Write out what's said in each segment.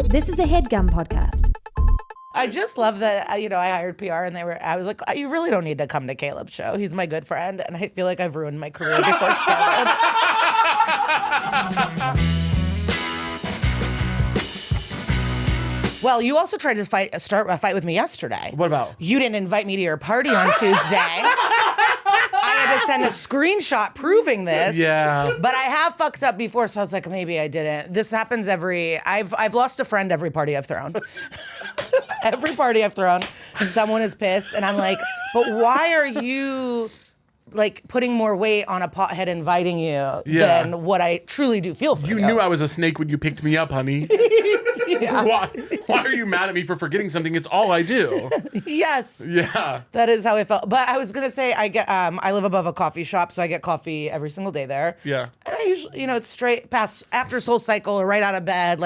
This is a Headgum podcast. I just love that, I hired PR and I was like, you really don't need to come to Caleb's show. He's my good friend. And I feel like I've ruined my career before it started. Well, you also tried to start a fight with me yesterday. What about? You didn't invite me to your party on Tuesday. I had to send a screenshot proving this. Yeah. But I have fucked up before, so I was like, maybe I didn't. This happens I've lost a friend every party I've thrown. Every party I've thrown, someone is pissed, and I'm like, but why are you like putting more weight on a pothead inviting you than what I truly do feel for you? You knew I was a snake when you picked me up, honey. Yeah. Why are you mad at me for forgetting something? It's all I do. Yes. Yeah. That is how I felt. But I was gonna say I live above a coffee shop, so I get coffee every single day there. Yeah. And I usually, it's straight past after Soul Cycle or right out of bed.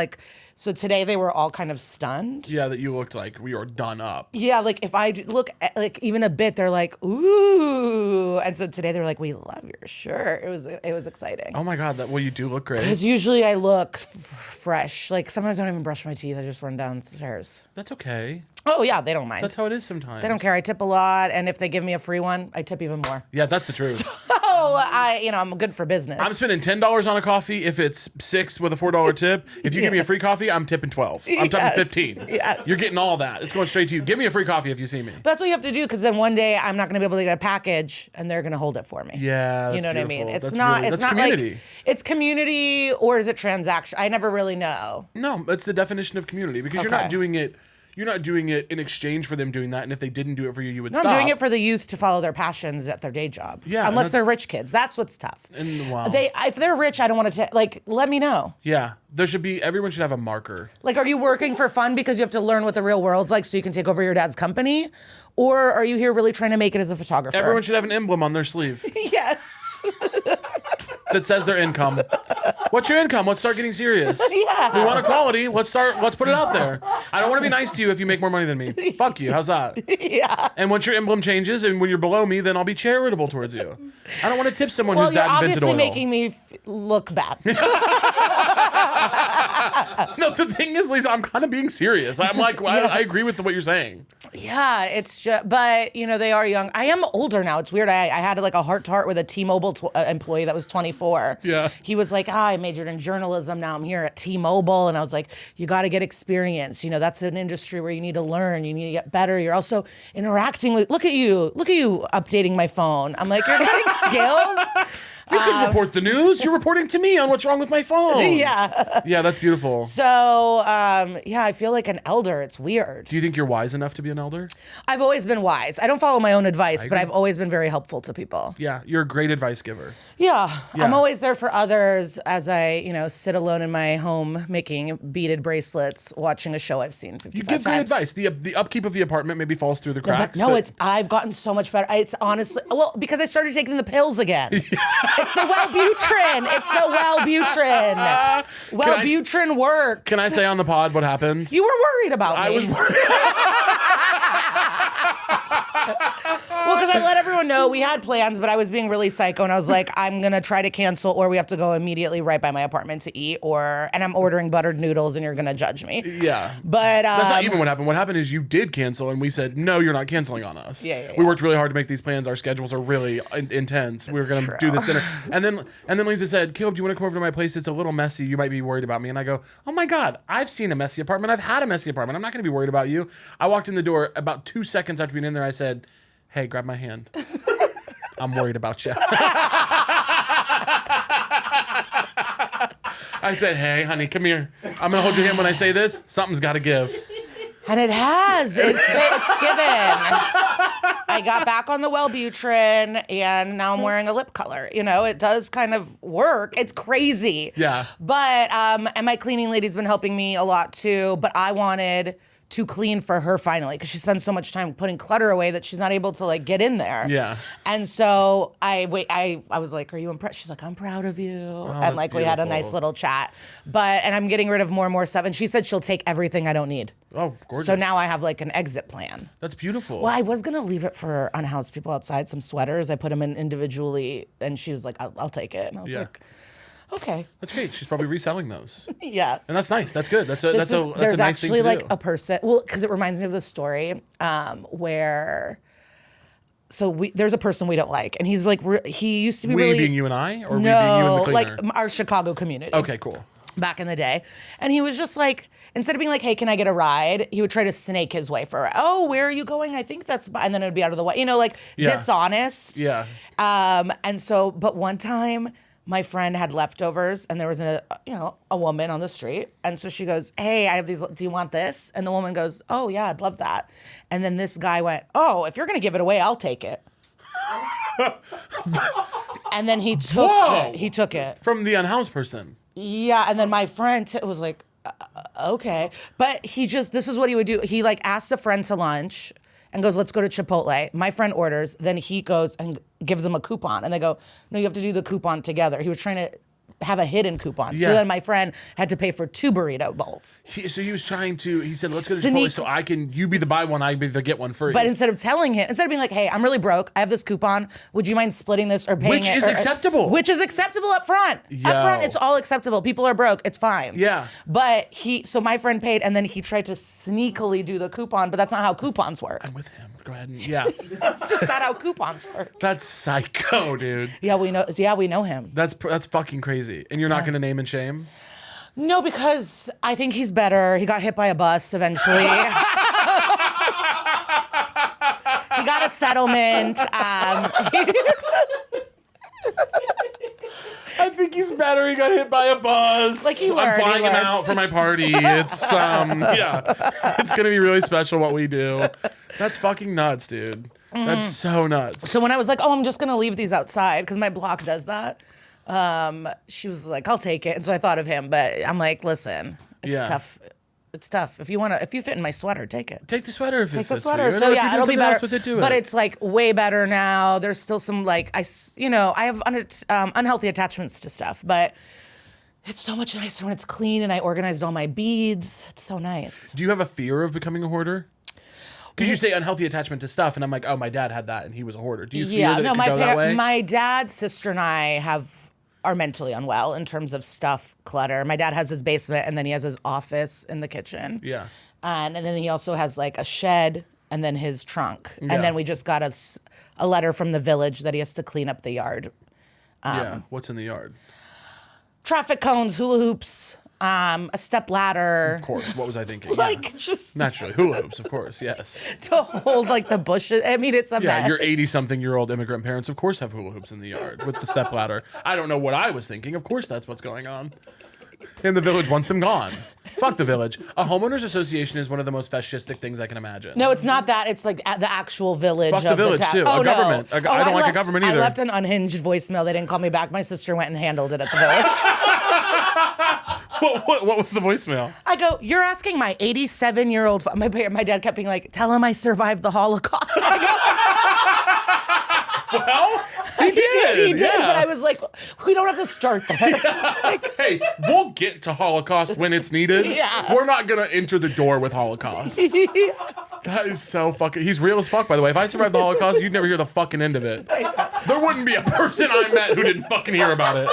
So today they were all kind of stunned. Yeah, that you looked like we were done up. Yeah, like if I look at, even a bit, they're like, ooh. And so today they were like, we love your shirt. It was exciting. Oh my God, you do look great. Because usually I look fresh. Like sometimes I don't even brush my teeth. I just run downstairs. That's okay. Oh yeah, they don't mind. That's how it is sometimes. They don't care. I tip a lot, and if they give me a free one, I tip even more. Yeah, that's the truth. So I'm good for business. I'm spending $10 on a coffee if it's $6 with a $4 tip. If you give me a free coffee, I'm tipping $12. I'm tipping 15. Yes. You're getting all that. It's going straight to you. Give me a free coffee if you see me. But that's what you have to do, because then one day I'm not going to be able to get a package, and they're going to hold it for me. Yeah, that's you know beautiful. what I mean? That's It's not community. like it's community, or is it transaction? I never really know. No, that's the definition of community, because you're not doing it. You're not doing it in exchange for them doing that, and if they didn't do it for you, you would stop. I'm doing it for the youth to follow their passions at their day job. Yeah, unless they're rich kids, that's what's tough. And wow. If they're rich, I don't want to let me know. Yeah, everyone should have a marker. Like, are you working for fun because you have to learn what the real world's like so you can take over your dad's company, or are you here really trying to make it as a photographer? Everyone should have an emblem on their sleeve. Yes. That says their income. What's your income? Let's start getting serious. Yeah. We want equality. Let's put it out there. I don't want to be nice to you if you make more money than me. Fuck you. How's that? Yeah. And once your emblem changes and when you're below me, then I'll be charitable towards you. I don't want to tip someone whose dad invented oil. Well, you're obviously making me look bad. No, the thing is, Lisa, I'm kind of being serious. I'm like, I agree with what you're saying. Yeah, it's just, but they are young. I am older now. It's weird. I had a heart-to-heart with a T-Mobile employee that was 24. Yeah. He was like, I majored in journalism. Now I'm here at T-Mobile. And I was like, you got to get experience. That's an industry where you need to learn. You need to get better. You're also interacting with, look at you updating my phone. I'm like, you're getting skills? You could report the news. You're reporting to me on what's wrong with my phone. Yeah. Yeah, that's beautiful. So, I feel like an elder. It's weird. Do you think you're wise enough to be an elder? I've always been wise. I don't follow my own advice, but I've always been very helpful to people. Yeah, you're a great advice giver. Yeah. I'm always there for others as I, sit alone in my home making beaded bracelets, watching a show I've seen 55 times. You give great advice. The upkeep of the apartment maybe falls through the cracks. I've gotten so much better. It's honestly, because I started taking the pills again. It's the Wellbutrin. Wellbutrin works. Can I say on the pod what happened? You were worried about me. I was worried. Well, because I let everyone know we had plans, but I was being really psycho, and I was like, I'm going to try to cancel, or we have to go immediately right by my apartment to eat, and I'm ordering buttered noodles, and you're going to judge me. Yeah. But that's not even what happened. What happened is you did cancel, and we said, no, you're not canceling on us. Yeah. We worked really hard to make these plans. Our schedules are really intense. We were going to do this dinner. And then Lisa said, Caleb, do you want to come over to my place? It's a little messy. You might be worried about me. And I go, oh my God, I've seen a messy apartment. I've had a messy apartment. I'm not going to be worried about you. I walked in the door. About 2 seconds after being in there, I said, hey, grab my hand. I'm worried about you. I said, hey, honey, come here. I'm going to hold your hand when I say this. Something's got to give. And it has. It's given. I got back on the Wellbutrin, and now I'm wearing a lip color. It does kind of work. It's crazy. Yeah. But, and my cleaning lady's been helping me a lot too, but I wanted to clean for her finally, because she spends so much time putting clutter away that she's not able to get in there. Yeah. And so I was like, are you impressed? She's like, I'm proud of you. And we had a nice little chat. And I'm getting rid of more and more stuff. And she said she'll take everything I don't need. Oh, gorgeous. So now I have an exit plan. That's beautiful. Well, I was going to leave it for unhoused people outside, some sweaters. I put them in individually, and she was like, I'll take it. And I was like, Okay. That's great. She's probably reselling those. Yeah. And that's nice. That's good. That's a There's nice thing to actually do. like a person, well, because it reminds me of the story where, there's a person we don't like, and he's like, he used to be We really. being you and I, or no, we being you and the cleaner? like our Chicago community. Okay, cool. Back in the day. And he was just like, instead of being like, hey, can I get a ride? He would try to snake his way for, oh, where are you going? I think that's, and then it would be out of the way, like dishonest. Yeah. And so, but one time my friend had leftovers and there was a woman on the street. And so she goes, hey, I have these, do you want this? And the woman goes, oh yeah, I'd love that. And then this guy went, oh, if you're going to give it away, I'll take it. And then he took it. He took it. From the unhoused person. Yeah, and then my friend was like, okay. But this is what he would do. He like asked a friend to lunch and goes, let's go to Chipotle. My friend orders, then he goes and gives him a coupon. And they go, no, you have to do the coupon together. He was trying to have a hidden coupon. Yeah. So then my friend had to pay for 2 burrito bowls. He said, let's go to Chipotle so you be the buy one, I be the get one free. But instead of being like, hey, I'm really broke, I have this coupon, would you mind splitting this or paying Which it? is acceptable. Which is acceptable up front. Yo. Up front, it's all acceptable. People are broke, it's fine. Yeah. But so my friend paid, and then he tried to sneakily do the coupon, but that's not how coupons work. I'm with him. Go ahead. Yeah. It's just not how coupons work. That's psycho, dude. Yeah, we know him. That's fucking crazy. And you're not going to name and shame? No, because I think he's better. He got hit by a bus eventually. He got a settlement. I think he's better. He got hit by a bus. Like he learned. I'm flying him out for my party. It's it's gonna be really special what we do. That's fucking nuts, dude. That's so nuts. So when I was like, oh, I'm just gonna leave these outside because my block does that. She was like, I'll take it. And so I thought of him, but I'm like, listen, it's tough. It's tough. If you fit in my sweater, take it. Take the sweater if it fits. Take the sweater. You. So yeah, it'll be better. With it, do but it. it's like way better now. There's still some like I have unhealthy attachments to stuff, but it's so much nicer when it's clean and I organized all my beads. It's so nice. Do you have a fear of becoming a hoarder? Because you say unhealthy attachment to stuff, and I'm like, oh, my dad had that, and he was a hoarder. Do you fear that it could go that way? My dad, sister, and I are mentally unwell in terms of stuff, clutter. My dad has his basement, and then he has his office in the kitchen. Yeah. And then he also has like a shed, and then his trunk. Yeah. And then we just got a letter from the village that he has to clean up the yard. What's in the yard? Traffic cones, hula hoops, a step ladder. Of course. What was I thinking? Just naturally hula hoops, of course. Yes. To hold like the bushes. I mean, it's a mess. Your 80-something-year-old immigrant parents, of course, have hula hoops in the yard with the step ladder. I don't know what I was thinking. Of course, that's what's going on. And the village wants them gone. Fuck the village. A homeowners association is one of the most fascistic things I can imagine. No, it's not that. It's like the actual village. Fuck the village too. Oh, a government. I don't like a government either. I left an unhinged voicemail. They didn't call me back. My sister went and handled it at the village. What was the voicemail? I go, you're asking my 87-year-old. My dad kept being like, tell him I survived the Holocaust. Well, he did. He did, but I was like, we don't have to start there. Like, hey, we'll get to Holocaust when it's needed. Yeah. We're not going to enter the door with Holocaust. That is so fucking... He's real as fuck, by the way. If I survived the Holocaust, you'd never hear the fucking end of it. There wouldn't be a person I met who didn't fucking hear about it.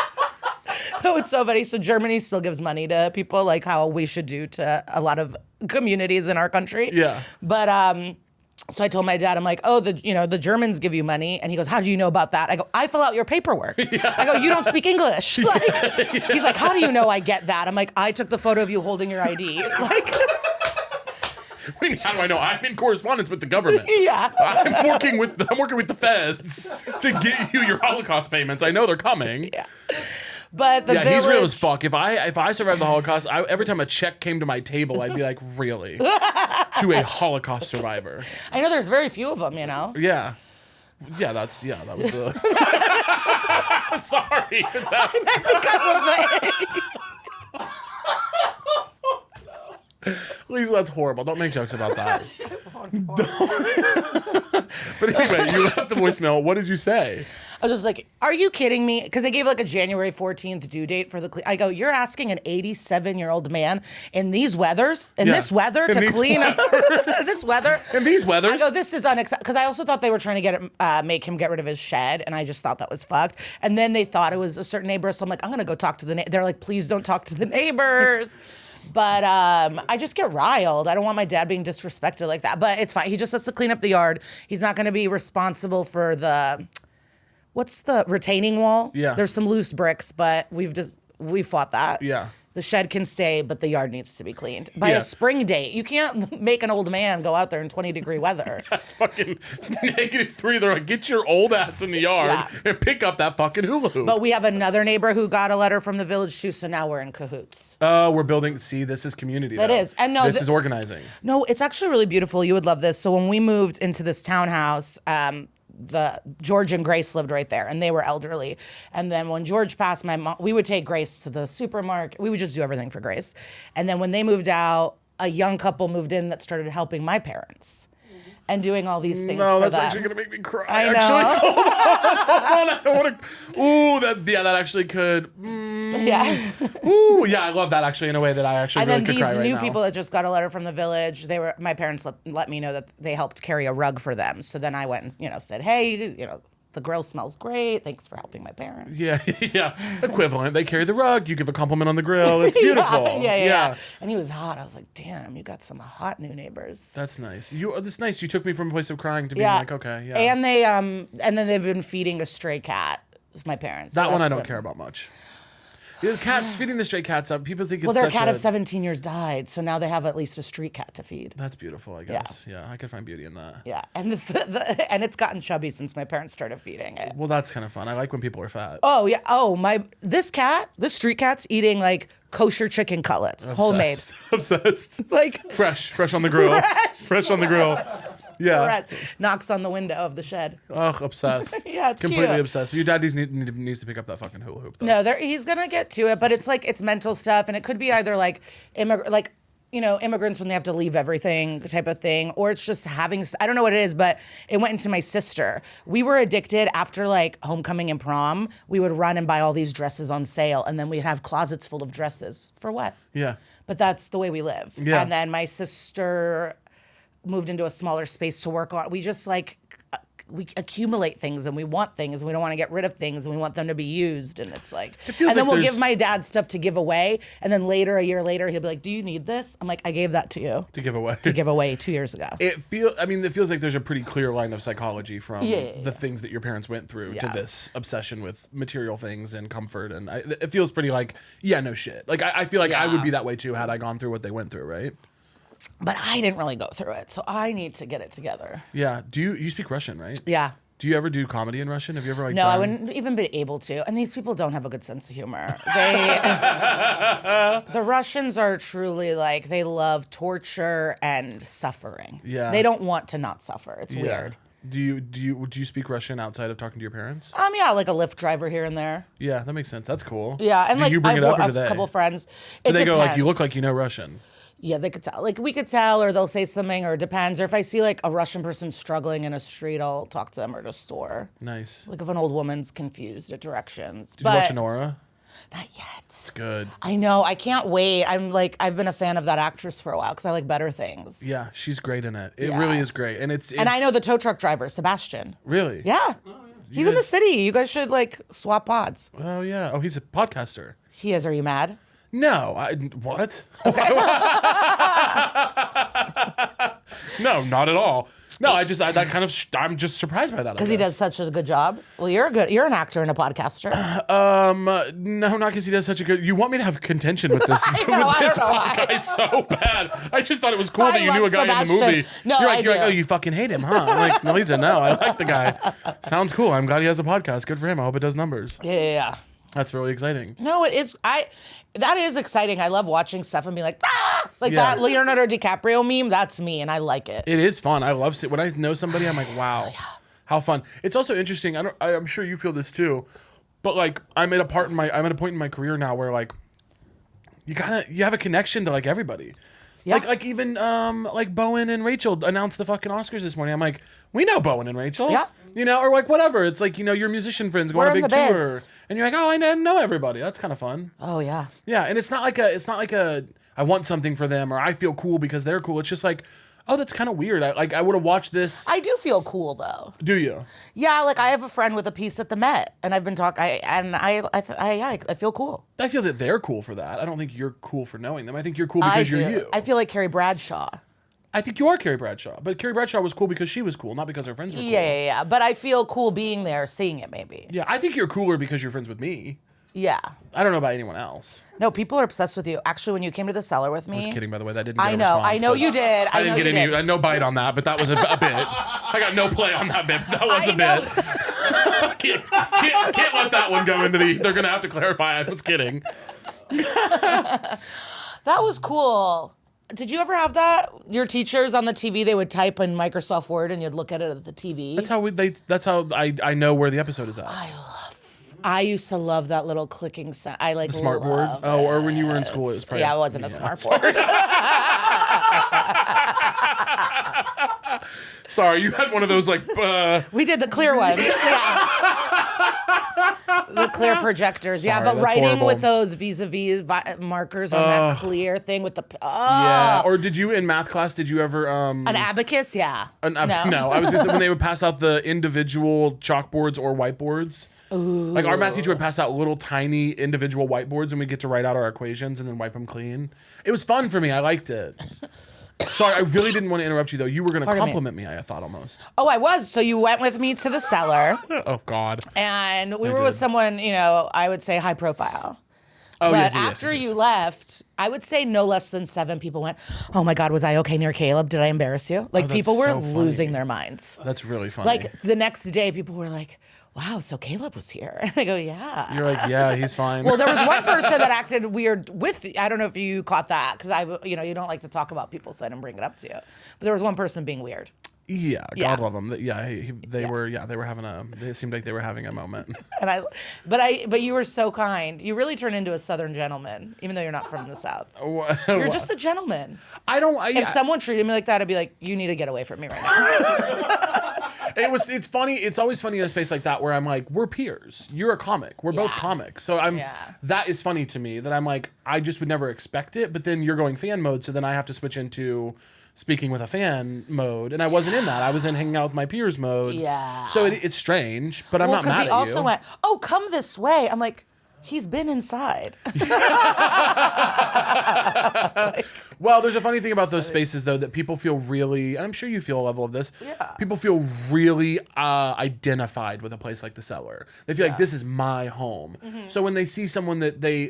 Oh, it's so funny. So Germany still gives money to people, like how we should do to a lot of communities in our country. Yeah. But so I told my dad, I'm like, oh, the Germans give you money, and he goes, how do you know about that? I go, I fill out your paperwork. Yeah. I go, you don't speak English. Like, yeah. He's like, how do you know I get that? I'm like, I took the photo of you holding your ID. Like. How do I know? I'm in correspondence with the government. Yeah. I'm working with the feds to get you your Holocaust payments. I know they're coming. Yeah. But the village... he's real as fuck. If I survived the Holocaust, every time a check came to my table, I'd be like, really? To a Holocaust survivor. I know there's very few of them, you know? Yeah. Yeah, that was the... Sorry. Lisa, that's horrible. Don't make jokes about that. But anyway, you left the voicemail. What did you say? I was just like, are you kidding me? Because they gave like a January 14th due date for the I go, you're asking an 87-year-old man in these weathers, this weather to clean up this weather? In these weathers? I go, this is unacceptable. Because I also thought they were trying to make him get rid of his shed, and I just thought that was fucked. And then they thought it was a certain neighbor, so I'm like, I'm going to go talk to the neighbor. They're like, please don't talk to the neighbors. But I just get riled. I don't want my dad being disrespected like that. But it's fine. He just has to clean up the yard. He's not going to be responsible for what's the retaining wall? Yeah. There's some loose bricks, but we fought that. Yeah. The shed can stay, but the yard needs to be cleaned by a spring date. You can't make an old man go out there in 20-degree weather. It's -3. They're like, get your old ass in the yard and pick up that fucking hula hoop. But we have another neighbor who got a letter from the village too, so now we're in cahoots. We're building. See, this is community. That is, and no, this is organizing. No, it's actually really beautiful. You would love this. So when we moved into this townhouse, the George and Grace lived right there, and they were elderly. And then when George passed, my mom, we would take Grace to the supermarket. We would just do everything for Grace. And then when they moved out, a young couple moved in that started helping my parents and doing all these things for them. No, that's actually gonna make me cry. I know. Actually, hold on. I don't want to. Ooh, that actually could. Yeah. Ooh, yeah, I love that actually in a way that I actually And really then could cry these right new now. people that just got a letter from the village, my parents let me know that they helped carry a rug for them. So then I went and said, hey, the grill smells great. Thanks for helping my parents. Yeah, yeah. Equivalent. They carry the rug. You give a compliment on the grill. It's beautiful. Yeah. And he was hot. I was like, damn, you got some hot new neighbors. That's nice. That's nice. You took me from a place of crying to being like, okay, yeah. And they and then they've been feeding a stray cat with my parents. That one I don't care about much. The cats, feeding the stray cats up. People think it's their such cat of 17 years died, so now they have at least a street cat to feed. That's beautiful, I guess. Yeah, I could find beauty in that. Yeah, and and it's gotten chubby since my parents started feeding it. Well, that's kind of fun. I like when people are fat. Oh yeah. Oh this street cat's eating like kosher chicken cutlets, homemade. Obsessed. Like fresh on the grill. Fresh on the grill. Yeah. Knocks on the window of the shed. Ugh, obsessed. Yeah, it's completely cute. obsessed. Your dad needs to pick up that fucking hula hoop. Though. No, he's gonna get to it, but it's like it's mental stuff, and it could be either like immigrants when they have to leave everything type of thing, or it's just having, I don't know what it is, but it went into my sister. We were addicted after like homecoming and prom. We would run and buy all these dresses on sale, and then we'd have closets full of dresses. For what? Yeah. But that's the way we live. Yeah. And then my sister moved into a smaller space to work on. We just we accumulate things, and we want things, and we don't want to get rid of things, and we want them to be used. And it's like, and then we'll give my dad stuff to give away. And then a year later, he'll be like, do you need this? I'm like, I gave that to you. To give away. To give away 2 years ago. It feels like there's a pretty clear line of psychology from the things that your parents went through to this obsession with material things and comfort. And it feels pretty like, yeah, no shit. Like, I feel like I would be that way too had I gone through what they went through, right? But I didn't really go through it, so I need to get it together. Yeah. Do you speak Russian, right? Yeah. Do you ever do comedy in Russian? Have you ever No, I wouldn't even be able to. And these people don't have a good sense of humor. The Russians are truly like, they love torture and suffering. Yeah. They don't want to not suffer. It's weird. Do you speak Russian outside of talking to your parents? Yeah, like a Lyft driver here and there. Yeah, that makes sense. That's cool. Yeah, and do like you bring I it up, or have do they? a couple friends. Do they go like, depends. you look like you know Russian? Yeah, they could tell. Like we could tell, or they'll say something, or it depends. Or if I see like a Russian person struggling in a street, I'll talk to them or at a store. Nice. Like if an old woman's confused at directions. Did you watch Nora? Not yet. It's good. I know. I can't wait. I've been a fan of that actress for a while because I like Better Things. Yeah, she's great in it. It really is great, and it's And I know the tow truck driver, Sebastian. Really? Yeah. He's in the city. You guys should like swap pods. Oh yeah. Oh, he's a podcaster. He is. Are you mad? No, what? Okay. No, not at all. No, I'm just surprised by that. Because he does such a good job. Well, you're an actor and a podcaster. No, not because he does such a good. You want me to have contention with this I know, with this I don't know guy so bad. I just thought it was cool I that you knew a love guy in the Sebastian. movie. No, you're I like, do. oh, you fucking hate him, huh? I'm like, no, Lisa, no, I like the guy. Sounds cool. I'm glad he has a podcast. Good for him. I hope it does numbers. Yeah. That's really exciting. No, it is. That is exciting. I love watching stuff and being like, like Yeah. that Leonardo DiCaprio meme. That's me, and I like it. It is fun. I love when I know somebody. I'm like, wow, how fun. It's also interesting. I'm sure you feel this too, but like I'm at a point in my career now where like you have a connection to like everybody. Yeah. Like even like Bowen and Rachel announced the fucking Oscars this morning. I'm like, we know Bowen and Rachel. Yeah. You know, or like whatever. It's like, you know, your musician friends go on a We're in big the tour. biz. And you're like, oh, I know everybody. That's kind of fun. Oh, yeah. Yeah, and it's not like a I want something for them or I feel cool because they're cool. It's just like, oh, that's kind of weird. I would have watched this. I do feel cool, though. Do you? Yeah, like I have a friend with a piece at the Met, and I've been talking, I feel cool. I feel that they're cool for that. I don't think you're cool for knowing them. I think you're cool because you're you. I feel like Carrie Bradshaw. I think you are Carrie Bradshaw, but Carrie Bradshaw was cool because she was cool, not because her friends were cool. Yeah. But I feel cool being there, seeing it, maybe. Yeah, I think you're cooler because you're friends with me. Yeah. I don't know about anyone else. No, people are obsessed with you. Actually, when you came to the cellar with me. I was kidding, by the way. That didn't get a know. response, I know you did. I didn't get any, no bite on that, but that was a bit. I got no play on that bit. That was a bit. can't let that one go into the, they're going to have to clarify. I was kidding. That was cool. Did you ever have that? Your teachers on the TV, they would type in Microsoft Word and you'd look at it at the TV? That's how I know where the episode is at. I used to love that little clicking sound. I like the smart board. Oh, or when you were in school, it was probably. Yeah, it wasn't a smart board. Sorry, you had one of those like. We did the clear ones. Yeah. The clear projectors. Sorry, but that's writing horrible. with those vis-a-vis markers on that clear thing with the. Yeah. Or did you in math class? Did you ever an abacus? Yeah. No. I was just when they would pass out the individual chalkboards or whiteboards. Ooh. Like our math teacher would pass out little tiny individual whiteboards and we get to write out our equations and then wipe them clean. It was fun for me. I liked it. Sorry, I really didn't want to interrupt you though. You were going to compliment me, I thought almost. Oh, I was. So you went with me to the cellar. Oh, God. And we were with someone, I would say high profile. Oh, but yes, after you left, I would say no less than 7 people went, oh my God, was I okay near Caleb? Did I embarrass you? Like people were losing their minds. That's really funny. Like the next day, people were like, wow, so Caleb was here. And I go, yeah. You're like, yeah, he's fine. Well, there was one person that acted weird with, I don't know if you caught that, because you don't like to talk about people, so I didn't bring it up to you. But there was one person being weird. Yeah, God love them. Yeah, they were having it seemed like they were having a moment. But you were so kind. You really turned into a Southern gentleman, even though you're not from the South. You're just a gentleman. If someone treated me like that, I'd be like, you need to get away from me right now. It's funny. It's always funny in a space like that where I'm like, we're peers. You're a comic. We're both comics. So that is funny to me that I'm like, I just would never expect it. But then you're going fan mode. So then I have to switch into speaking with a fan mode. And I wasn't in that. I was in hanging out with my peers mode. Yeah. So it's strange, but I'm not mad at you. Because he also went, oh, come this way. I'm like, he's been inside. Well, there's a funny thing about those spaces, though, that people feel really, and I'm sure you feel a level of this, people feel really identified with a place like the cellar. They feel like this is my home. Mm-hmm. So when they see someone that they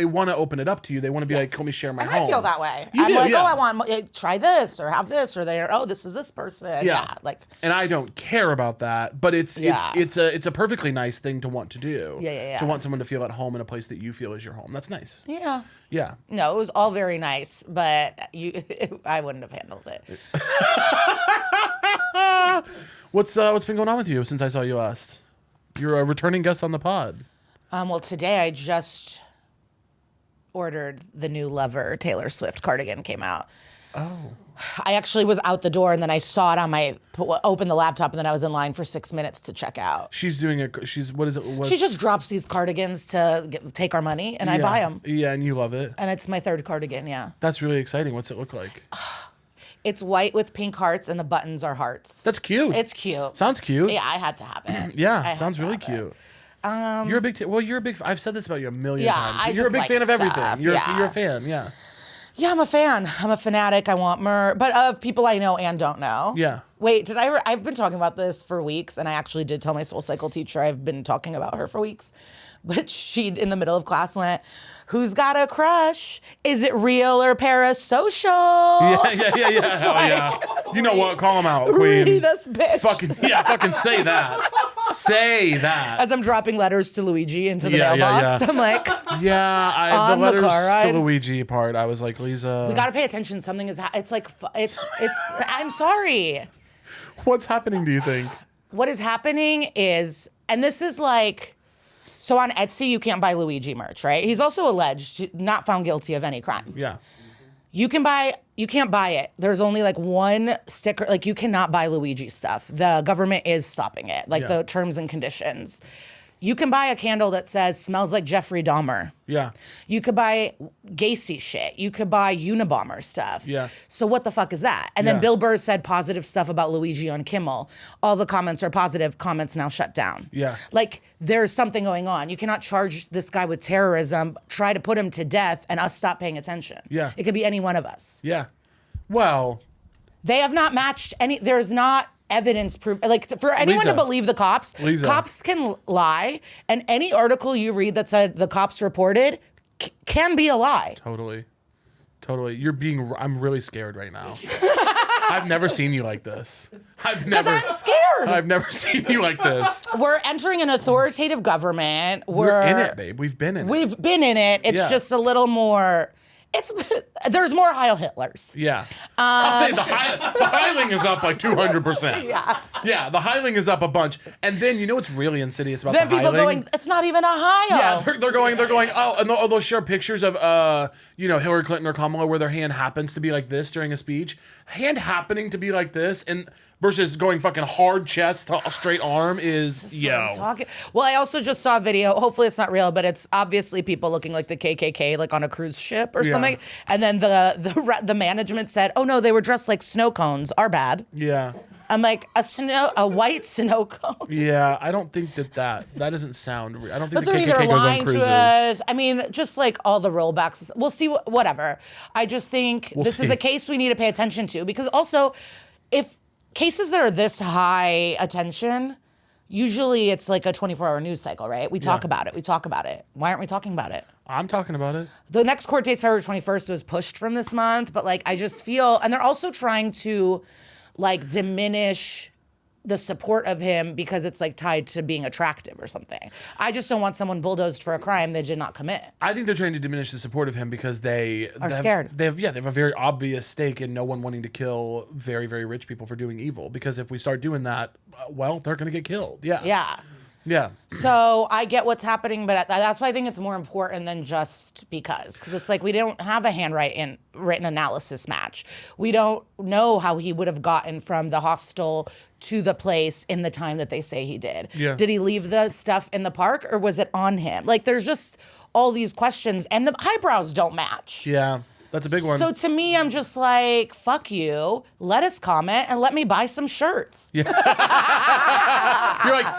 want to open it up to you, they want to be like, let me share my home. I feel that way. I want, try this or have this, or this is this person. Yeah. And I don't care about that, but it's a perfectly nice thing to want to do. Yeah. To want someone to feel at home in a place that you feel is your home. That's nice. Yeah. Yeah. No, it was all very nice, but I wouldn't have handled it. What's been going on with you since I saw you last? You're a returning guest on the pod. Well, today I just ordered the new Lover Taylor Swift cardigan came out. Oh. I actually was out the door and then I saw it on opened the laptop and then I was in line for 6 minutes to check out. She just drops these cardigans to take our money and I buy them. Yeah, and you love it. And it's my 3rd cardigan, yeah. That's really exciting. What's it look like? It's white with pink hearts and the buttons are hearts. That's cute. It's cute. Sounds cute. Yeah, I had to have it. Yeah, sounds really cute. You're a big I've said this about you a million times. You're a big fan of everything. You're a fan, yeah. Yeah, I'm a fan. I'm a fanatic. I want more, but of people I know and don't know. Yeah. Wait, I've been talking about this for weeks, and I actually did tell my soul cycle teacher I've been talking about her for weeks. But she, in the middle of class, went, "Who's got a crush? Is it real or parasocial?" Yeah. Hell yeah. You know what? Call them out, queen. Read us, bitch. Fucking say that. Say that. As I'm dropping letters to Luigi into the mailbox, I'm like, the letters to Luigi part, I was like, Liza, we gotta pay attention. Something is. It's like it's. I'm sorry. What's happening? Do you think? What is happening is, and this is like. So on Etsy, you can't buy Luigi merch, right? He's also alleged, not found guilty of any crime. Yeah. You can't buy it. There's only like one sticker. Like you cannot buy Luigi stuff. The government is stopping it. Like the terms and conditions. You can buy a candle that says smells like Jeffrey Dahmer. Yeah. You could buy Gacy shit. You could buy Unabomber stuff. Yeah. So what the fuck is that? And then Bill Burr said positive stuff about Luigi on Kimmel. All the comments are positive. Comments now shut down. Yeah. Like there's something going on. You cannot charge this guy with terrorism, try to put him to death, and us stop paying attention. Yeah. It could be any one of us. Yeah. Well. They have not matched any. There's not evidence proof. Like for anyone to believe the cops, cops can lie, and any article you read that said the cops reported can be a lie. Totally. I'm really scared right now. I've never seen you like this. Because I'm scared. I've never seen you like this. We're entering an authoritative government. We're in it, babe. We've been in it. It's just a little more. There's more Heil Hitlers. Yeah. I'll say the Heiling is up like 200%. Yeah, the Heiling is up a bunch. And then you know what's really insidious about the Heiling? Then people going, it's not even a Heil. Yeah, they're going, oh, and they'll share pictures of, Hillary Clinton or Kamala where their hand happens to be like this during a speech. Hand happening to be like this and versus going fucking hard chest to straight arm is, Well, I also just saw a video. Hopefully it's not real, but it's obviously people looking like the KKK, like on a cruise ship or something. And then the management said, "Oh no, they were dressed like snow cones. Our bad." Yeah. I'm like a white snow cone. Yeah, I don't think that doesn't sound real. I don't think That's the KKK goes on cruises. I mean, just like all the rollbacks. We'll see. Whatever. I just think this is a case we need to pay attention to because also, if cases that are this high attention, usually it's like a 24-hour news cycle, right? We talk about it. Why aren't we talking about it? I'm talking about it. The next court date's February 21st. It was pushed from this month, but like I just feel, and they're also trying to like diminish the support of him because it's like tied to being attractive or something. I just don't want someone bulldozed for a crime they did not commit. I think they're trying to diminish the support of him because they are scared. They have a very obvious stake in no one wanting to kill very, very rich people for doing evil. Because if we start doing that, well, they're going to get killed. Yeah. So I get what's happening, but that's why I think it's more important than just because it's like we don't have a written analysis match. We don't know how he would have gotten from the hostel to the place in the time that they say he did. Yeah. Did he leave the stuff in the park or was it on him? Like there's just all these questions and the eyebrows don't match. Yeah. That's a big one. So to me, I'm just like, fuck you. Let us comment and let me buy some shirts. Yeah.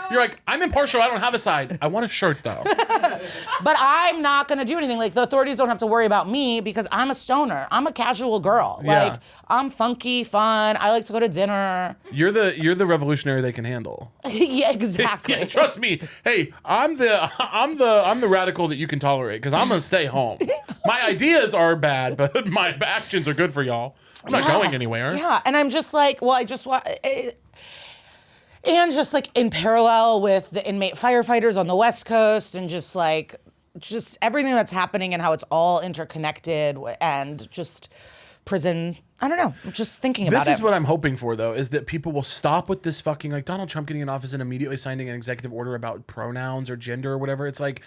You're like, I'm impartial. I don't have a side. I want a shirt though. But I'm not going to do anything. Like the authorities don't have to worry about me because I'm a stoner. I'm a casual girl. Yeah. Like I'm funky, fun. I like to go to dinner. You're the revolutionary they can handle. Yeah, exactly. Yeah, trust me. Hey, I'm the radical that you can tolerate because I'm gonna stay home. My ideas are bad, but my actions are good for y'all. I'm not going anywhere. Yeah, and I'm just like, well, I just want. And just like in parallel with the inmate firefighters on the West Coast and just everything that's happening and how it's all interconnected and just prison. I don't know. I'm just thinking about it. This is what I'm hoping for, though, is that people will stop with this fucking, like, Donald Trump getting in office and immediately signing an executive order about pronouns or gender or whatever. It's like,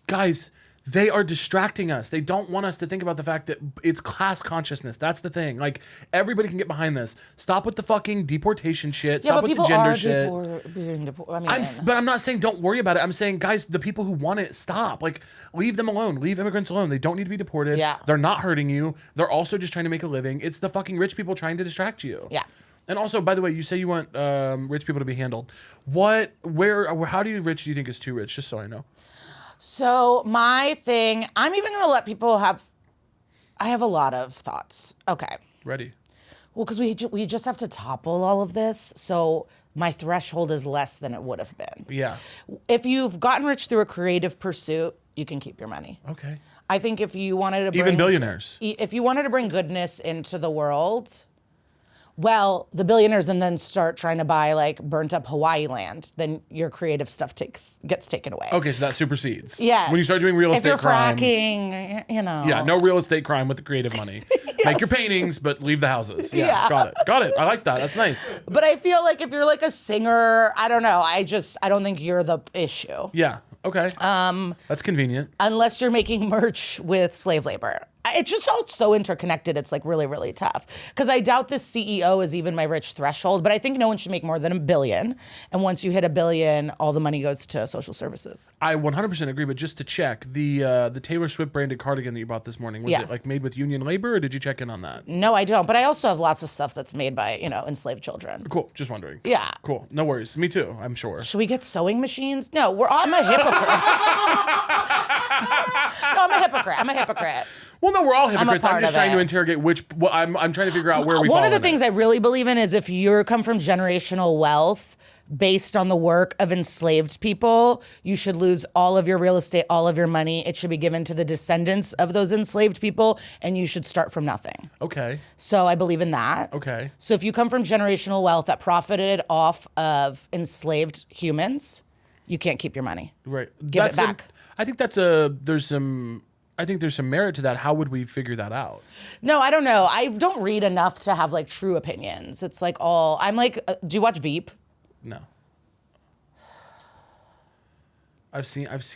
guys, they are distracting us. They don't want us to think about the fact that it's class consciousness. That's the thing. Like, everybody can get behind this. Stop with the fucking deportation shit. Stop with the gender shit. But I'm not saying don't worry about it. I'm saying, guys, the people who want it, stop. Like, leave them alone. Leave immigrants alone. They don't need to be deported. Yeah. They're not hurting you. They're also just trying to make a living. It's the fucking rich people trying to distract you. Yeah. And also, by the way, you say you want rich people to be handled. How do you think is too rich? Just so I know. So my thing, I'm even going to let people have, I have a lot of thoughts. Okay. Ready. Well, because we just have to topple all of this. So my threshold is less than it would have been. Yeah. If you've gotten rich through a creative pursuit, you can keep your money. Okay. I think if you wanted to bring... Even billionaires. If you wanted to bring goodness into the world... Well, the billionaires then start trying to buy like burnt up Hawaii land, then your creative stuff gets taken away. Okay, so that supersedes. Yes. When you start doing real estate crime. If you're fracking, Yeah, no real estate crime with the creative money. Yes. Make your paintings, but leave the houses. Yeah, got it. I like that. That's nice. But I feel like if you're like a singer, I don't know. I don't think you're the issue. Yeah. Okay. That's convenient. Unless you're making merch with slave labor. It's just all so interconnected. It's like really, really tough. Because I doubt this CEO is even my rich threshold, but I think no one should make more than $1 billion. And once you hit $1 billion, all the money goes to social services. I 100% agree, but just to check, the Taylor Swift branded cardigan that you bought this morning, was it like made with union labor, or did you check in on that? No, I don't. But I also have lots of stuff that's made by, enslaved children. Cool. Just wondering. Yeah. Cool. No worries. Me too, I'm sure. Should we get sewing machines? No, I'm a hypocrite. No, I'm a hypocrite. Well, no, we're all hypocrites. I'm just trying to it. interrogate I'm trying to figure out where we fall. One of the things I really believe in is if you come from generational wealth based on the work of enslaved people, you should lose all of your real estate, all of your money. It should be given to the descendants of those enslaved people, and you should start from nothing. Okay. So I believe in that. Okay. So if you come from generational wealth that profited off of enslaved humans, you can't keep your money. Right. Give it back. I think there's some merit to that. How would we figure that out? No, I don't know. I don't read enough to have like true opinions. It's like I'm like, do you watch Veep? No. I've seen. No, Veep.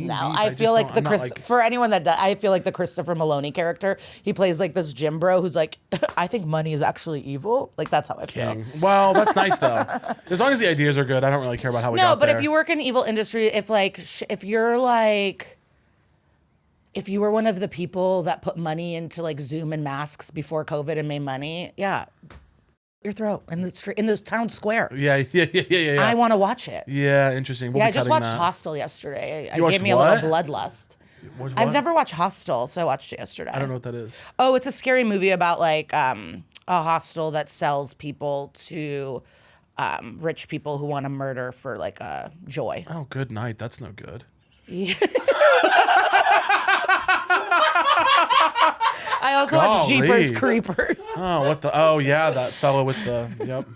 I feel like for anyone that does, I feel like the Christopher Maloney character. He plays like this gym bro who's like, I think money is actually evil. Like that's how I feel. Well, that's nice though. As long as the ideas are good, I don't really care about how we got there. No, but if you work in the evil industry, if you were one of the people that put money into like Zoom and masks before COVID and made money, yeah. Your throat in the street, in the town square. Yeah. I want to watch it. Yeah, interesting. I just watched Hostel yesterday. It gave me what? a little bloodlust. I've never watched Hostel, so I watched it yesterday. I don't know what that is. Oh, it's a scary movie about like a hostel that sells people to rich people who want to murder for like joy. Oh, good night. That's no good. Yeah. I also watched Jeepers Creepers. Oh, what the? Oh, yeah, that fellow with the,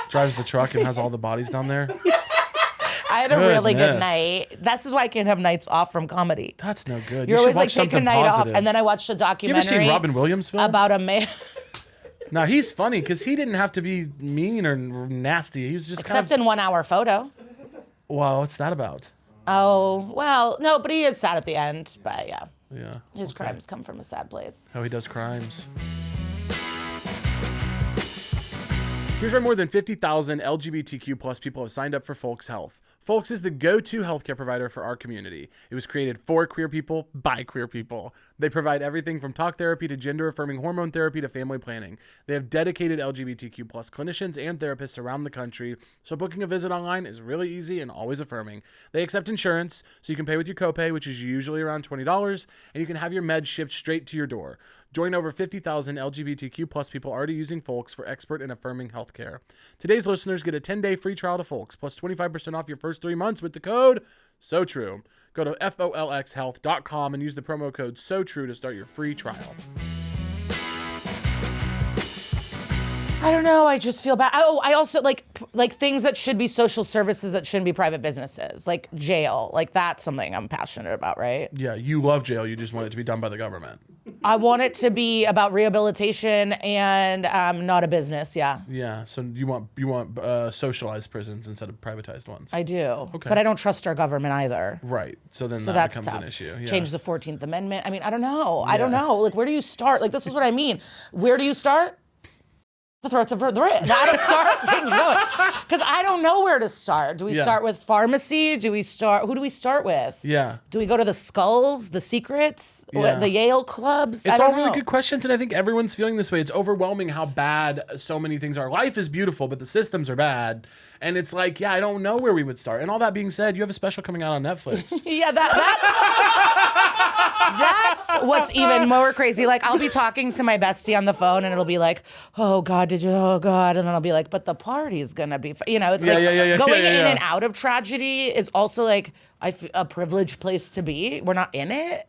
drives the truck and has all the bodies down there. I had a really good night. That's why I can't have nights off from comedy. That's no good. You're always like, take a night off. And then I watched a documentary. You ever seen Robin Williams films? About a man. Now, he's funny because he didn't have to be mean or nasty. He was just Except in 1 hour photo. Wow, what's that about? Oh, well, no, but he is sad at the end. But yeah. Yeah. His crimes come from a sad place. How he does crimes. Here's why more than 50,000 LGBTQ plus people have signed up for Folks Health. Folks is the go-to healthcare provider for our community. It was created for queer people by queer people. They provide everything from talk therapy to gender-affirming hormone therapy to family planning. They have dedicated LGBTQ plus clinicians and therapists around the country, so booking a visit online is really easy and always affirming. They accept insurance, so you can pay with your copay, which is usually around $20, and you can have your meds shipped straight to your door. Join over 50,000 LGBTQ plus people already using Folks for expert and affirming healthcare. Today's listeners get a 10-day free trial to Folks, plus 25% off your first 3 months with the code SOTRUE. Go to folxhealth.com and use the promo code SOTRUE to start your free trial. I don't know. I just feel bad. Oh, I also like things that should be social services that shouldn't be private businesses, like jail. Like that's something I'm passionate about, right? Yeah, you love jail. You just want it to be done by the government. I want it to be about rehabilitation and not a business. Yeah. Yeah. So you want socialized prisons instead of privatized ones. I do. Okay. But I don't trust our government either. Right. So then that that's becomes tough. an issue. Yeah. Change the 14th Amendment. I mean, I don't know. I don't know. Like, where do you start? Like, this is what I mean. Where do you start? The throats of the rich. I don't start things going because I don't know where to start. Do we start with pharmacy? Who do we start with? Yeah. Do we go to the Skulls, the Secrets, the Yale clubs? It's all really good questions, and I think everyone's feeling this way. It's overwhelming how bad so many things are. Life is beautiful, but the systems are bad, and it's like, I don't know where we would start. And all that being said, you have a special coming out on Netflix. Yeah, that's what's even more crazy. Like, I'll be talking to my bestie on the phone, and it'll be like, oh God, oh God, and then I'll be like, but the party's gonna be, it's going in and out of tragedy is also like a privileged place to be. We're not in it,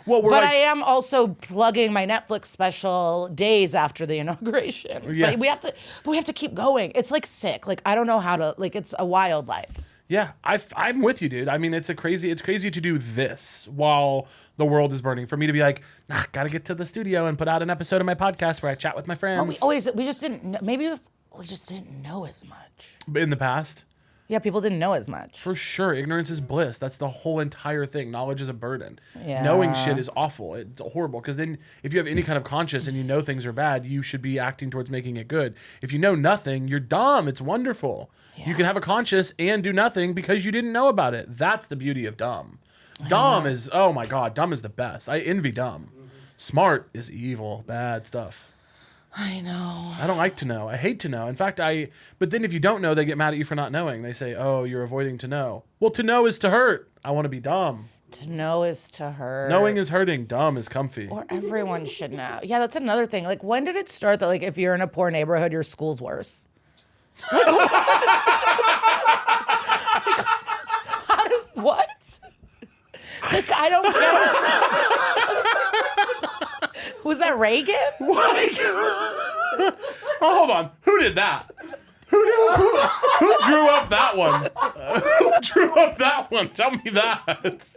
Well, but I am also plugging my Netflix special days after the inauguration. Yeah. But we have to keep going. It's like sick. Like I don't know how to. Like it's a wild life. Yeah, I'm with you, dude. I mean, it's crazy to do this while the world is burning. For me to be like, gotta get to the studio and put out an episode of my podcast where I chat with my friends. We just didn't know as much. In the past? Yeah, people didn't know as much. For sure. Ignorance is bliss. That's the whole entire thing. Knowledge is a burden. Yeah. Knowing shit is awful. It's horrible. Because then if you have any kind of conscience and you know things are bad, you should be acting towards making it good. If you know nothing, you're dumb. It's wonderful. Yeah. You can have a conscience and do nothing because you didn't know about it. That's the beauty of dumb. Dumb is, oh my God, dumb is the best. I envy dumb. Smart is evil, bad stuff. I know. I don't like to know. I hate to know. In fact, but then if you don't know, they get mad at you for not knowing. They say, oh, you're avoiding to know. Well, to know is to hurt. I want to be dumb. To know is to hurt. Knowing is hurting. Dumb is comfy. Or everyone should know. Yeah, that's another thing. Like, when did it start that, like, if you're in a poor neighborhood, your school's worse? Like, what? Like, I don't get. Was that Reagan? What? Oh, hold on. Who did that? Who drew up that one? Who drew up that one? Tell me that.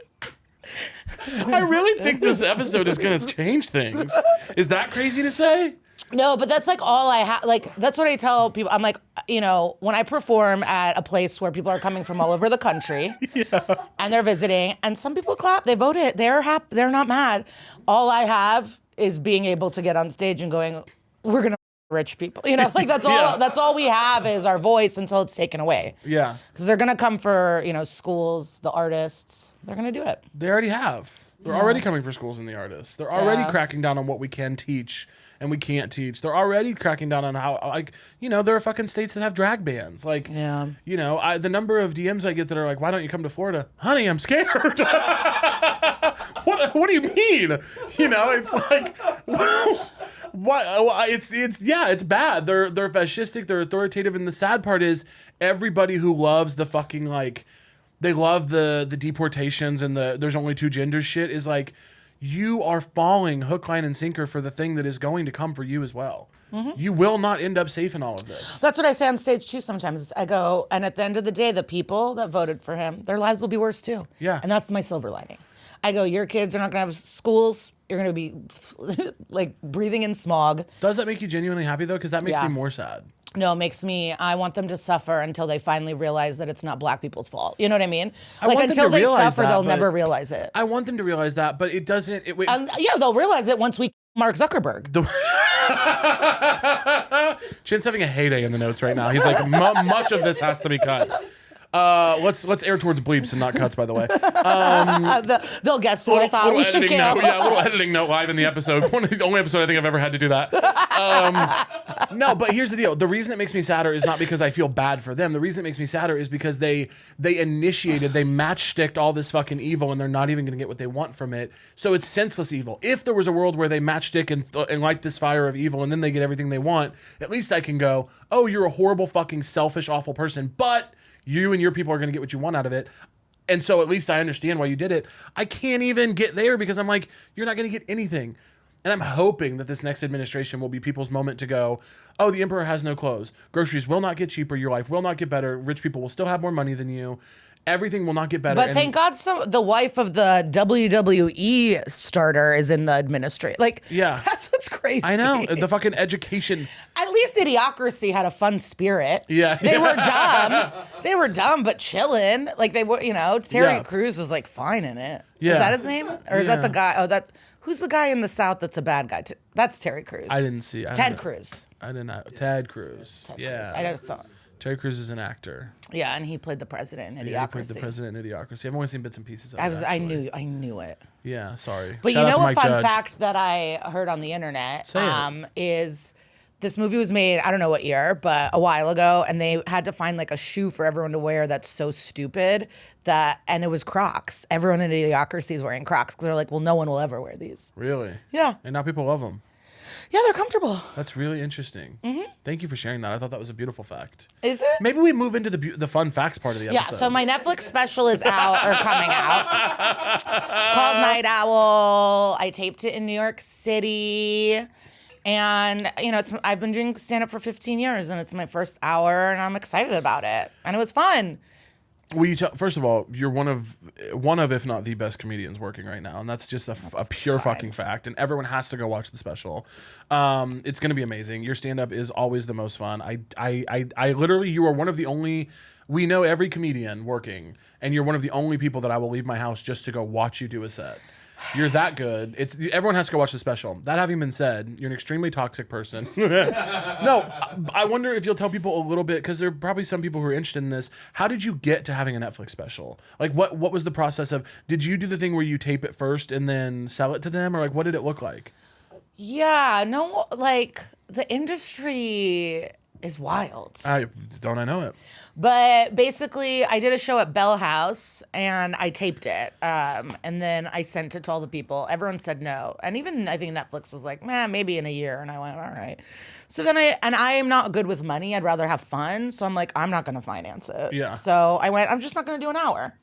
I really think this episode is going to change things. Is that crazy to say? No, but that's like all I have. Like, that's what I tell people. I'm like, you know, when I perform at a place where people are coming from all over the country and they're visiting, and some people clap, they voted, they're happy, they're not mad. All I have is being able to get on stage and going, we're going to rich people. You know, like that's all we have is our voice until it's taken away. Yeah. Because they're going to come for, you know, schools, the artists. They're going to do it. They already have. They're already coming for schools and the artists. They're already cracking down on what we can teach and we can't teach. They're already cracking down on how, like, you know, there are fucking states that have drag bans. Like, you know, the number of DMs I get that are like, why don't you come to Florida? Honey, I'm scared. What do you mean? You know, it's like, what? It's bad. They're fascistic. They're authoritative. And the sad part is everybody who loves the fucking, like, they love the deportations and there's only two genders shit is like, you are falling hook, line, and sinker for the thing that is going to come for you as well. Mm-hmm. You will not end up safe in all of this. That's what I say on stage too sometimes. I go, and at the end of the day, the people that voted for him, their lives will be worse too. Yeah. And that's my silver lining. I go, your kids are not going to have schools. You're going to be like breathing in smog. Does that make you genuinely happy though? Because that makes me more sad. No, it makes me, I want them to suffer until they finally realize that it's not black people's fault. You know what I mean? Like, until they suffer, they'll never realize it. I want them to realize that, but it doesn't. Yeah, they'll realize it once we Mark Zuckerberg. Chin's having a heyday in the notes right now. He's like, much of this has to be cut. Let's air towards bleeps and not cuts, by the way. They'll guess what I thought we should kill. A little editing note live in the episode. One of the only episode I think I've ever had to do that. No, but here's the deal. The reason it makes me sadder is not because I feel bad for them. The reason it makes me sadder is because they matchsticked all this fucking evil and they're not even going to get what they want from it. So it's senseless evil. If there was a world where they matchstick and light this fire of evil and then they get everything they want, at least I can go, oh, you're a horrible, fucking selfish, awful person, but you and your people are going to get what you want out of it. And so at least I understand why you did it. I can't even get there because I'm like, you're not going to get anything. And I'm hoping that this next administration will be people's moment to go, oh, the emperor has no clothes. Groceries will not get cheaper. Your life will not get better. Rich people will still have more money than you. Everything will not get better. But thank God the wife of the WWE starter is in the administration. Like, that's what's crazy. I know. The fucking education. At least Idiocracy had a fun spirit. Yeah. They were dumb. They were dumb, but chilling. Like, they were, you know, Terry Crews was, like, fine in it. Yeah. Is that his name? Or is that the guy? Oh, who's the guy in the South that's a bad guy? That's Terry Crews. I didn't see. Ted Cruz. I didn't know. Ted Cruz. Yeah. I just saw. Terry Crews is an actor. Yeah, and he played the president in Idiocracy. Yeah, he played the president in Idiocracy. I've only seen bits and pieces of it. I knew it. Yeah, sorry. But shout you know a fun fact that I heard on the internet is this movie was made, I don't know what year, but a while ago, and they had to find like a shoe for everyone to wear that's so stupid and it was Crocs. Everyone in Idiocracy is wearing Crocs because they're like, well, no one will ever wear these. Really? Yeah. And now people love them. Yeah, they're comfortable. That's really interesting. Mm-hmm. Thank you for sharing that. I thought that was a beautiful fact. Is it? Maybe we move into the fun facts part of the episode. Yeah, so my Netflix special is out or coming out. It's called Night Owl. I taped it in New York City. And, you know, I've been doing stand-up for 15 years, and it's my first hour, and I'm excited about it. And it was fun. Well, first of all, you're one of, if not the best comedians working right now, and that's just a pure fucking fact. And everyone has to go watch the special. It's gonna be amazing. Your stand-up is always the most fun. I literally, you are one of the only. We know every comedian working, and you're one of the only people that I will leave my house just to go watch you do a set. You're that good. Everyone has to go watch the special. That having been said, you're an extremely toxic person. No, I wonder if you'll tell people a little bit, because there are probably some people who are interested in this. How did you get to having a Netflix special? Like, what was the process of? Did you do the thing where you tape it first and then sell it to them, or like what did it look like? Yeah, no, like the industry is wild. I know it. But basically, I did a show at Bell House, and I taped it, and then I sent it to all the people. Everyone said no, and even I think Netflix was like, "Man, maybe in a year." And I went, "All right." So then I am not good with money. I'd rather have fun. So I'm like, I'm not going to finance it. Yeah. So I went, I'm just not going to do an hour.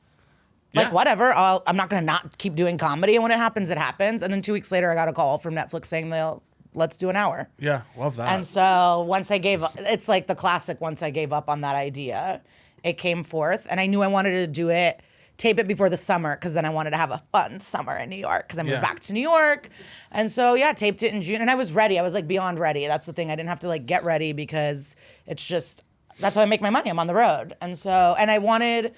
Like, whatever. I'm not going to not keep doing comedy, and when it happens, it happens. And then 2 weeks later, I got a call from Netflix saying let's do an hour. Yeah, love that. And so once I gave up, it's like the classic, once I gave up on that idea, it came forth. And I knew I wanted to do it, tape it before the summer, because then I wanted to have a fun summer in New York, because I moved back to New York. And so, taped it in June. And I was ready. I was like beyond ready. That's the thing. I didn't have to like get ready, because it's just, that's how I make my money. I'm on the road. And so, and I wanted,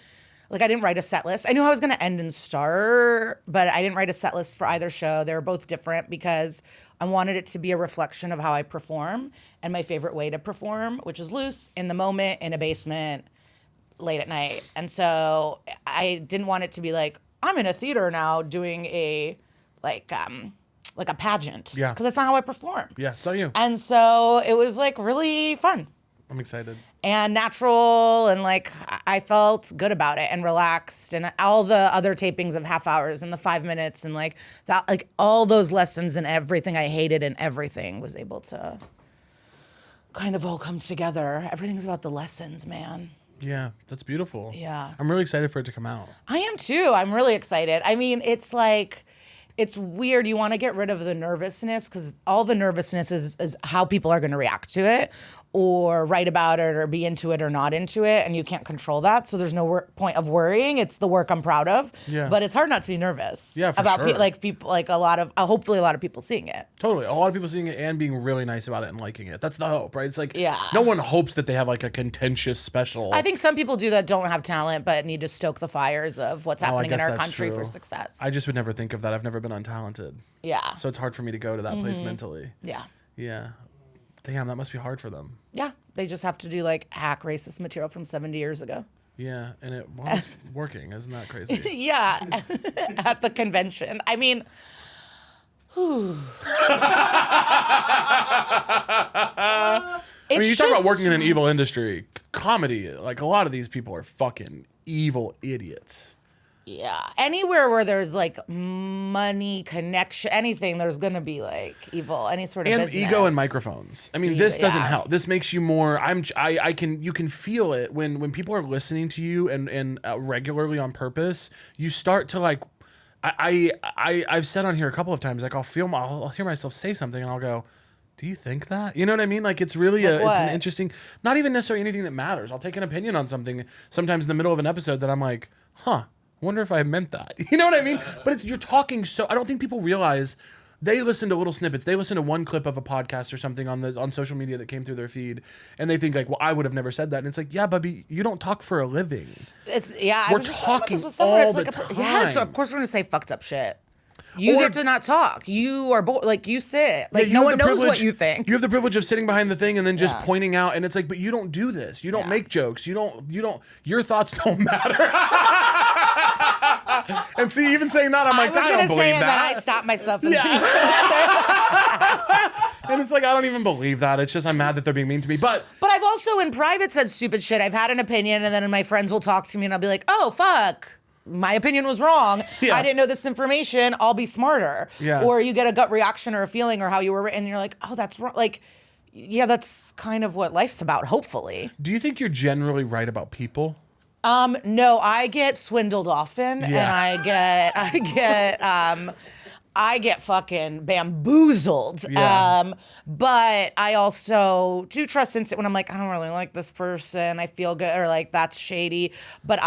like, I didn't write a set list. I knew I was going to end and start, but I didn't write a set list for either show. They were both different, because I wanted it to be a reflection of how I perform and my favorite way to perform, which is loose, in the moment, in a basement, late at night. And so I didn't want it to be like, I'm in a theater now doing a like a pageant. Yeah. Because that's not how I perform. Yeah, so you. And so it was like really fun. I'm excited. And natural, and like I felt good about it and relaxed, and all the other tapings of half hours and the 5 minutes and like that, like all those lessons and everything I hated and everything was able to kind of all come together. Everything's about the lessons, man. Yeah, that's beautiful. Yeah. I'm really excited for it to come out. I am too. I'm really excited. I mean, it's like, it's weird. You want to get rid of the nervousness, because all the nervousness is how people are going to react to it, or write about it, or be into it or not into it, and you can't control that. So there's no point of worrying. It's the work I'm proud of. Yeah. But it's hard not to be nervous. Yeah, for about sure. people, like a lot of, hopefully a lot of people seeing it. Totally. A lot of people seeing it and being really nice about it and liking it. That's the hope, right? It's like, Yeah. no one hopes that they have like a contentious special. I think some people do that, don't have talent, but need to stoke the fires of what's happening in guess our that's country true. for success. I just would never think of that. I've never been untalented. Yeah. So it's hard for me to go to that place mentally. Yeah. Yeah. Damn, that must be hard for them. Yeah. They just have to do like hack racist material from 70 years ago. Yeah, and it's working. Isn't that crazy? Yeah, at the convention. I mean, You talk about working in an evil industry. Comedy, like a lot of these people are fucking evil idiots. Yeah, anywhere where there's like money, connection, anything, there's gonna be like evil, any sort of And business. ego and microphones. I mean, this doesn't help. This makes you more. You can feel it when people are listening to you and regularly on purpose. You start to like. I've said on here a couple of times, like I'll hear myself say something and I'll go, do you think that? You know what I mean? Like it's really it's an interesting, not even necessarily anything that matters. I'll take an opinion on something sometimes in the middle of an episode that I'm like, wonder if I meant that. You know what I mean? But you're talking so, I don't think people realize they listen to little snippets. They listen to one clip of a podcast or something on social media that came through their feed, and they think like, well, I would have never said that. And it's like, yeah, Bubby, you don't talk for a living. We're talking all the time. Yes, of course we're gonna say fucked up shit. You get to not talk. You are like you sit. Like no one knows what you think. You have the privilege of sitting behind the thing and then just pointing out, and it's like, but you don't do this. You don't make jokes. You don't. Your thoughts don't matter. And see, even saying that, I'm like, I don't believe that. And then I stopped myself. And it's like, I don't even believe that. It's just I'm mad that they're being mean to me. But I've also in private said stupid shit. I've had an opinion, and then my friends will talk to me, and I'll be like, oh fuck. My opinion was wrong. Yeah. I didn't know this information. I'll be smarter. Yeah. Or you get a gut reaction or a feeling or how you were, and you're like, oh, that's wrong. Like, yeah, that's kind of what life's about, hopefully. do you think you're generally right about people? No, I get swindled often, and I I get fucking bamboozled. Yeah. But I also do trust instinct when I'm like, I don't really like this person. I feel good, or like that's shady. But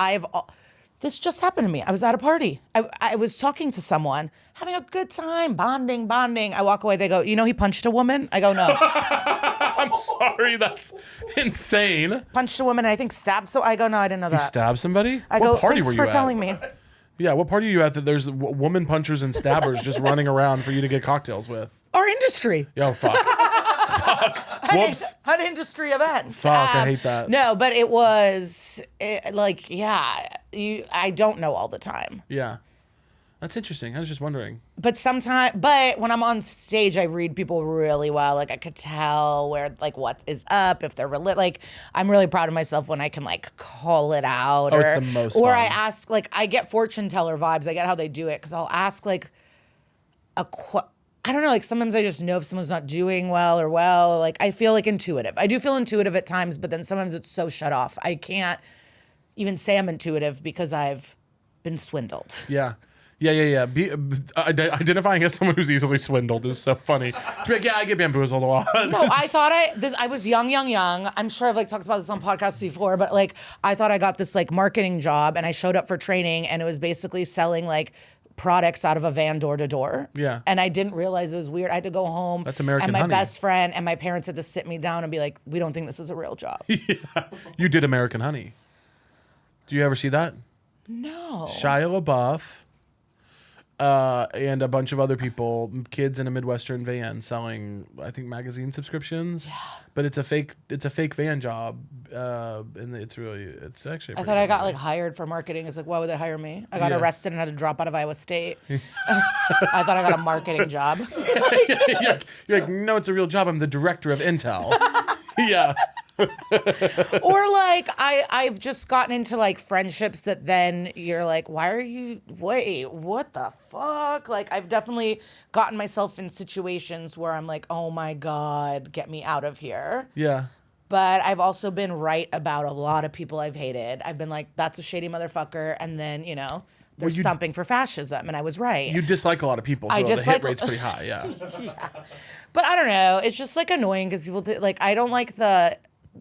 this just happened to me. I was at a party. I was talking to someone, having a good time, bonding. I walk away. They go, he punched a woman? I go, no. I'm sorry, that's insane. Punched a woman, and I think stabbed. So I go, no, I didn't know that. You stabbed somebody? I What go, party thanks were you for at? telling me. Yeah, what party are you at that there's woman punchers and stabbers just running around for you to get cocktails with? Our industry. Yo, fuck. Whoops. An industry event. Fuck, I hate that. No, but it was I don't know all the time. Yeah. That's interesting. I was just wondering. But when I'm on stage, I read people really well. Like I could tell where, like, what is up, if they're I'm really proud of myself when I can like call it out. It's the most Or fun. I ask, like, I get fortune teller vibes. I get how they do it because I'll ask like I don't know, like sometimes I just know if someone's not doing well. Like I feel like intuitive. I do feel intuitive at times, but then sometimes it's so shut off. I can't even say I'm intuitive because I've been swindled. Yeah. Identifying as someone who's easily swindled is so funny. Yeah, I get bamboozled a lot. No, I thought I was young. I'm sure I've like talked about this on podcasts before, but like I thought I got this like marketing job and I showed up for training and it was basically selling like products out of a van door to door. Yeah. And I didn't realize it was weird. I had to go home. That's American And my honey. best friend and my parents had to sit me down and be like, we don't think this is a real job. Yeah. You did American Honey. Do you ever see that? No. Shia LaBeouf and a bunch of other people, kids in a Midwestern van selling, I think, magazine subscriptions. Yeah. But it's a fake van job, and it's actually. I thought I got like hired for marketing. It's like, why would they hire me? I got arrested and had to drop out of Iowa State. I thought I got a marketing job. You're like, no, it's a real job. I'm the director of Intel. Yeah. Or like I've just gotten into like friendships that then you're like, wait, what the fuck? Like I've definitely gotten myself in situations where I'm like, oh my God, get me out of here. Yeah. But I've also been right about a lot of people I've hated. I've been like, that's a shady motherfucker. And then, they're stumping for fascism. And I was right. You dislike a lot of people, so the hit rate's pretty high, yeah. Yeah. But I don't know. It's just like annoying because people I don't like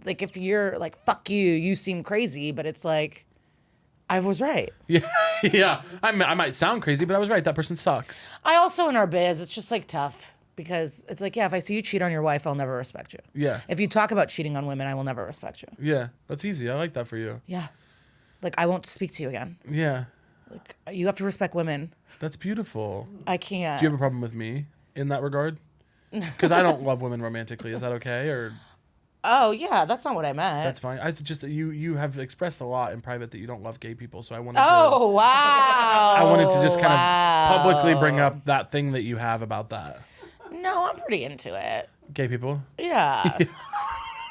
like if you're like, fuck you, you seem crazy, but it's like, I was right. Yeah, yeah. I might sound crazy, but I was right. That person sucks. I also, in our biz, it's just like tough because it's like, yeah, if I see you cheat on your wife, I'll never respect you. Yeah. If you talk about cheating on women, I will never respect you. Yeah, that's easy. I like that for you. Yeah. Like, I won't speak to you again. Yeah. Like, you have to respect women. That's beautiful. I can't. Do you have a problem with me in that regard? Because I don't love women romantically. Is that okay? Or Oh, yeah, that's not what I meant. that's fine. I just you have expressed a lot in private that you don't love gay people, so I wanted wow. I wanted to just kind of publicly bring up that thing that you have about that. No, I'm pretty into it. Gay people? Yeah.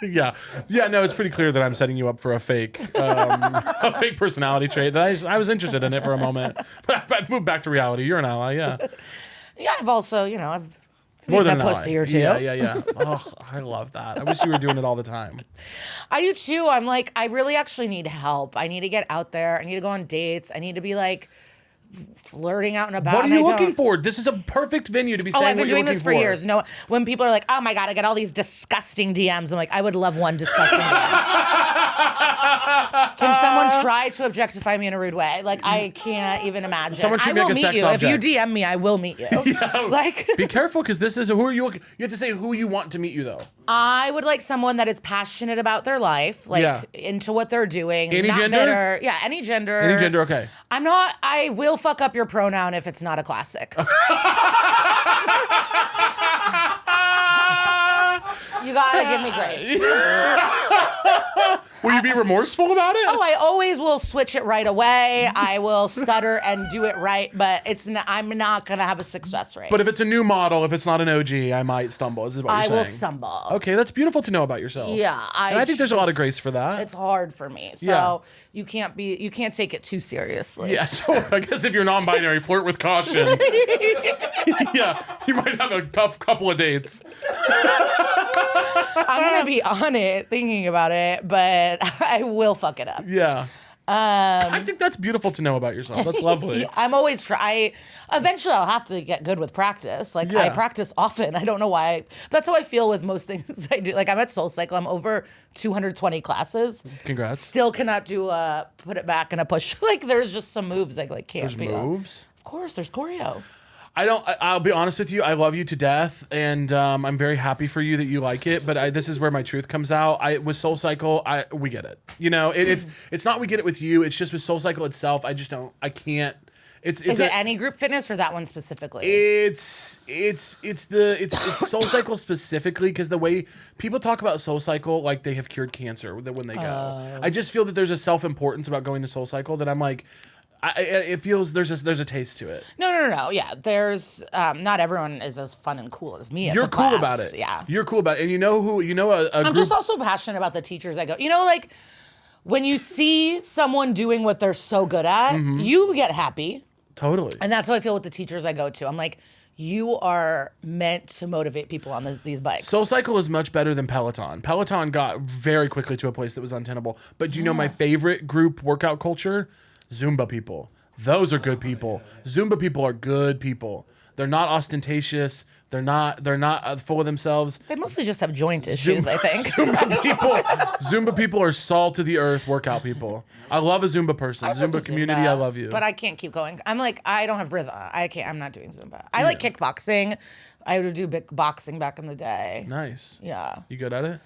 Yeah. No, it's pretty clear that I'm setting you up for a fake personality trait. That I was interested in it for a moment, but I moved back to reality. You're an ally, yeah. Yeah, I've also, I've More than a an pussy ally. or two. Yeah. Oh, I love that. I wish you were doing it all the time. I do too. I'm like, I really actually need help. I need to get out there. I need to go on dates. I need to be like flirting out and about. What are you looking for? This is a perfect venue to be saying I've been what you're doing this looking for years. No, when people are like, oh my God, I get all these disgusting DMs. I'm like, I would love one disgusting DM. Can someone try to objectify me in a rude way? Like, I can't even imagine. Someone should I will make a meet sex you. object. If you DM me, I will meet you. Yeah. Like, be careful because this is who are you. You have to say who you want to meet you though. I would like someone that is passionate about their life, like into what they're doing. Any not gender? Bitter. Yeah, any gender. Any gender, okay. I'm not. I will fuck up your pronoun if it's not a classic. You gotta give me grace. Will you be remorseful about it? Oh, I always will switch it right away. I will stutter and do it right, but I'm not gonna have a success rate. But if it's a new model, if it's not an OG, I might stumble. Is what you're saying? I will stumble. Okay, that's beautiful to know about yourself. Yeah, I think there's a lot of grace for that. It's hard for me, so you can't take it too seriously. Yeah, so I guess if you're non-binary, flirt with caution. Yeah, you might have a tough couple of dates. I'm gonna be on it, thinking about it, but I will fuck it up. Yeah. I think that's beautiful to know about yourself. That's lovely. I'm always eventually I'll have to get good with practice. Like I practice often. I don't know why. That's how I feel with most things I do. Like I'm at SoulCycle. I'm over 220 classes. Congrats. Still cannot do a put it back and a push. Like there's just some moves I like can't There's be moves? on. Of course, there's choreo. I'll be honest with you. I love you to death, and I'm very happy for you that you like it. But this is where my truth comes out. With SoulCycle, we get it. You know, it's not we get it with you. It's just with SoulCycle itself. I can't. Is it any group fitness or that one specifically? It's SoulCycle specifically because the way people talk about SoulCycle like they have cured cancer when they go. I just feel that there's a self-importance about going to SoulCycle that I'm like. It feels there's a taste to it. No. Yeah, there's not everyone is as fun and cool as me. You're at the cool class. about it. Yeah, you're cool about it. And you know who? You know a I'm group. just also passionate about the teachers I go. You know, like when you see someone doing what they're so good at, you get happy. Totally. And that's how I feel with the teachers I go to. I'm like, you are meant to motivate people on these bikes. SoulCycle is much better than Peloton. Peloton got very quickly to a place that was untenable. But do you know my favorite group workout culture? Zumba people. Those are good people. Zumba people are good people. They're not ostentatious. They're not full of themselves. They mostly just have joint issues, I think. Zumba people are salt to the earth workout people. I love a Zumba person. Zumba community, I love you. But I can't keep going. I'm like, I don't have rhythm. I'm not doing Zumba. I like kickboxing. I would do big boxing back in the day. Nice. Yeah. You good at it?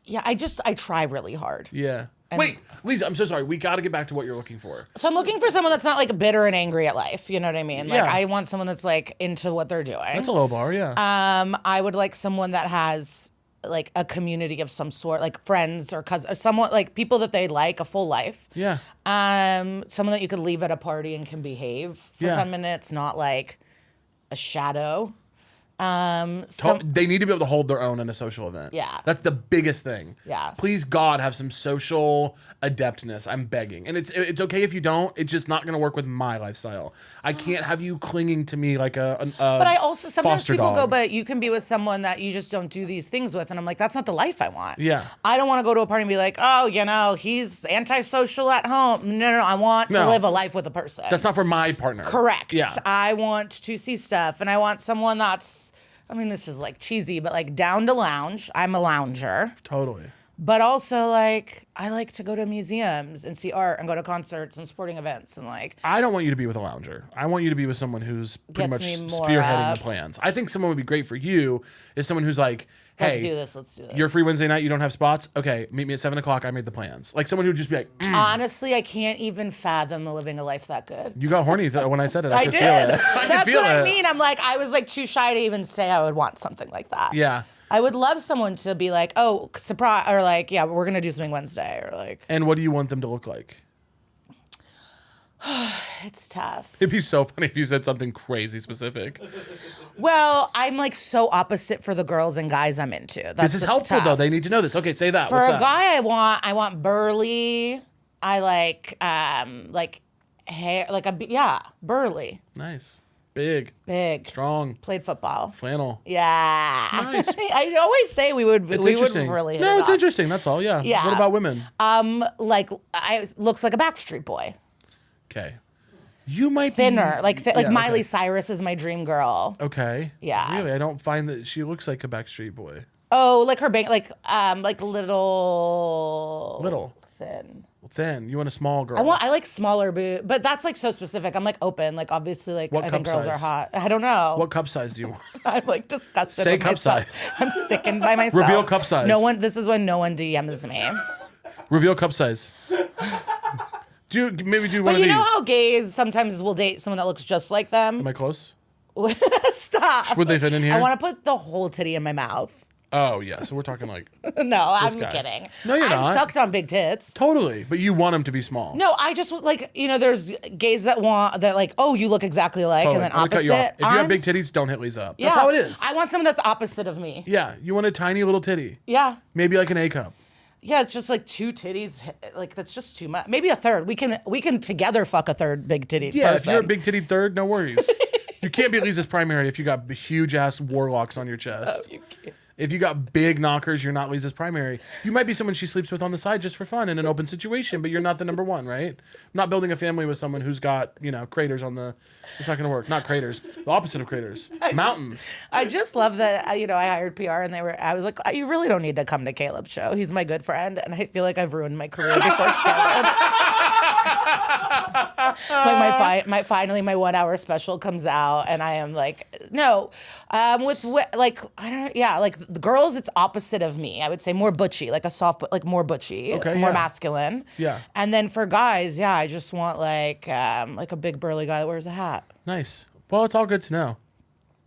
Yeah, I try really hard. Yeah. Wait, Liza, I'm so sorry. We got to get back to what you're looking for. So I'm looking for someone that's not like bitter and angry at life. You know what I mean? Like Yeah. I want someone that's like into what they're doing. That's a low bar, yeah. I would like someone that has like a community of some sort, like friends or cousins, or someone like people that they like, a full life. Yeah. Someone that you could leave at a party and can behave for Yeah. 10 minutes, not like a shadow. They need to be able to hold their own in a social event. Yeah. That's the biggest thing. Yeah. Please, God, have some social adeptness. I'm begging. And it's okay if you don't. It's just not going to work with my lifestyle. I can't have you clinging to me like a But I also, sometimes foster people dog. go, but you can be with someone that you just don't do these things with. And I'm like, that's not the life I want. Yeah. I don't want to go to a party and be like, oh, you know, he's antisocial at home. No. I want to live a life with a person. That's not for my partner. Correct. Yeah. I want to see stuff, and I want someone that's, I mean, this is like cheesy, but like down to lounge. I'm a lounger. Totally. But also, like, I like to go to museums and see art and go to concerts and sporting events and like. I don't want you to be with a lounger. I want you to be with someone who's pretty much Gets me more spearheading up. the plans. I think someone would be great for you is someone who's like, hey, Let's do this. you're free Wednesday night. You don't have spots. Okay, meet me at 7:00. I made the plans. Like someone who'd just be like, Honestly, I can't even fathom living a life that good. you got horny when I said it. I could did. feel it. I could That's feel what it. I mean. I'm like, I was like too shy to even say I would want something like that. Yeah. I would love someone to be like, oh, surprise, or like, yeah, we're gonna do something Wednesday, or like. And what do you want them to look like? It's tough. It'd be so funny if you said something crazy specific. Well, I'm like so opposite for the girls and guys I'm into. This is helpful though. They need to know this. Okay, say that. For What's a that? guy, I want burly. I like hair, burly, Nice, big, big, strong, played football. flannel. Yeah. Nice. I always say we would Interesting. really hit No, it it's off. interesting. That's all. Yeah. Yeah. What about women? Looks like a Backstreet Boy. Okay. You might Thinner, be like Miley okay. Cyrus is my dream girl. Okay. Yeah. Really, I don't find that she looks like a Backstreet Boy. Oh, like her bank, like little Thin. You want a small girl. I like smaller boot, but that's like so specific. I'm like open, like obviously, like What I think cup girls size? are hot. I don't know. What cup size do you want? I'm like disgusted. Say with cup myself. size. I'm sickened by myself. Reveal cup size. This is when no one DMs me. Reveal cup size. Maybe do one But of you these. know how gays sometimes will date someone that looks just like them? Am I close? Stop. Would they fit in here? I want to put the whole titty in my mouth. Oh yeah, so we're talking like No, I'm guy. kidding. No, you're I've not. sucked on big tits. totally, but you want them to be small. No, I just was like, there's gays that want that like, oh, you look exactly like, Totally. and then I'm gonna cut you off. opposite. If you have big titties, don't hit Lisa up. That's Yeah. how it is. I want someone that's opposite of me. Yeah, you want a tiny little titty. Yeah. Maybe like an A cup. Yeah, it's just like two titties. Like that's just too much. Maybe a third. We can together fuck a third big titty Yeah, person. if you're a big titty third, no worries. You can't be Lisa's primary if you got huge ass warlocks on your chest. You can't. If you got big knockers, you're not Liza's primary. You might be someone she sleeps with on the side just for fun in an open situation, but you're not the number one, right? I'm not building a family with someone who's got, craters on the... It's not going to work. Not craters. The opposite of craters. Mountains. I just love that, I hired PR and I was like, you really don't need to come to Caleb's show. He's my good friend. And I feel like I've ruined my career before it started. Finally my 1 hour special comes out and I am like, no, the girls, it's opposite of me. I would say more butchy, like a soft, like more butchy, more masculine. Yeah. And then for guys, I just want like a big burly guy that wears a hat. Nice. Well, it's all good to know.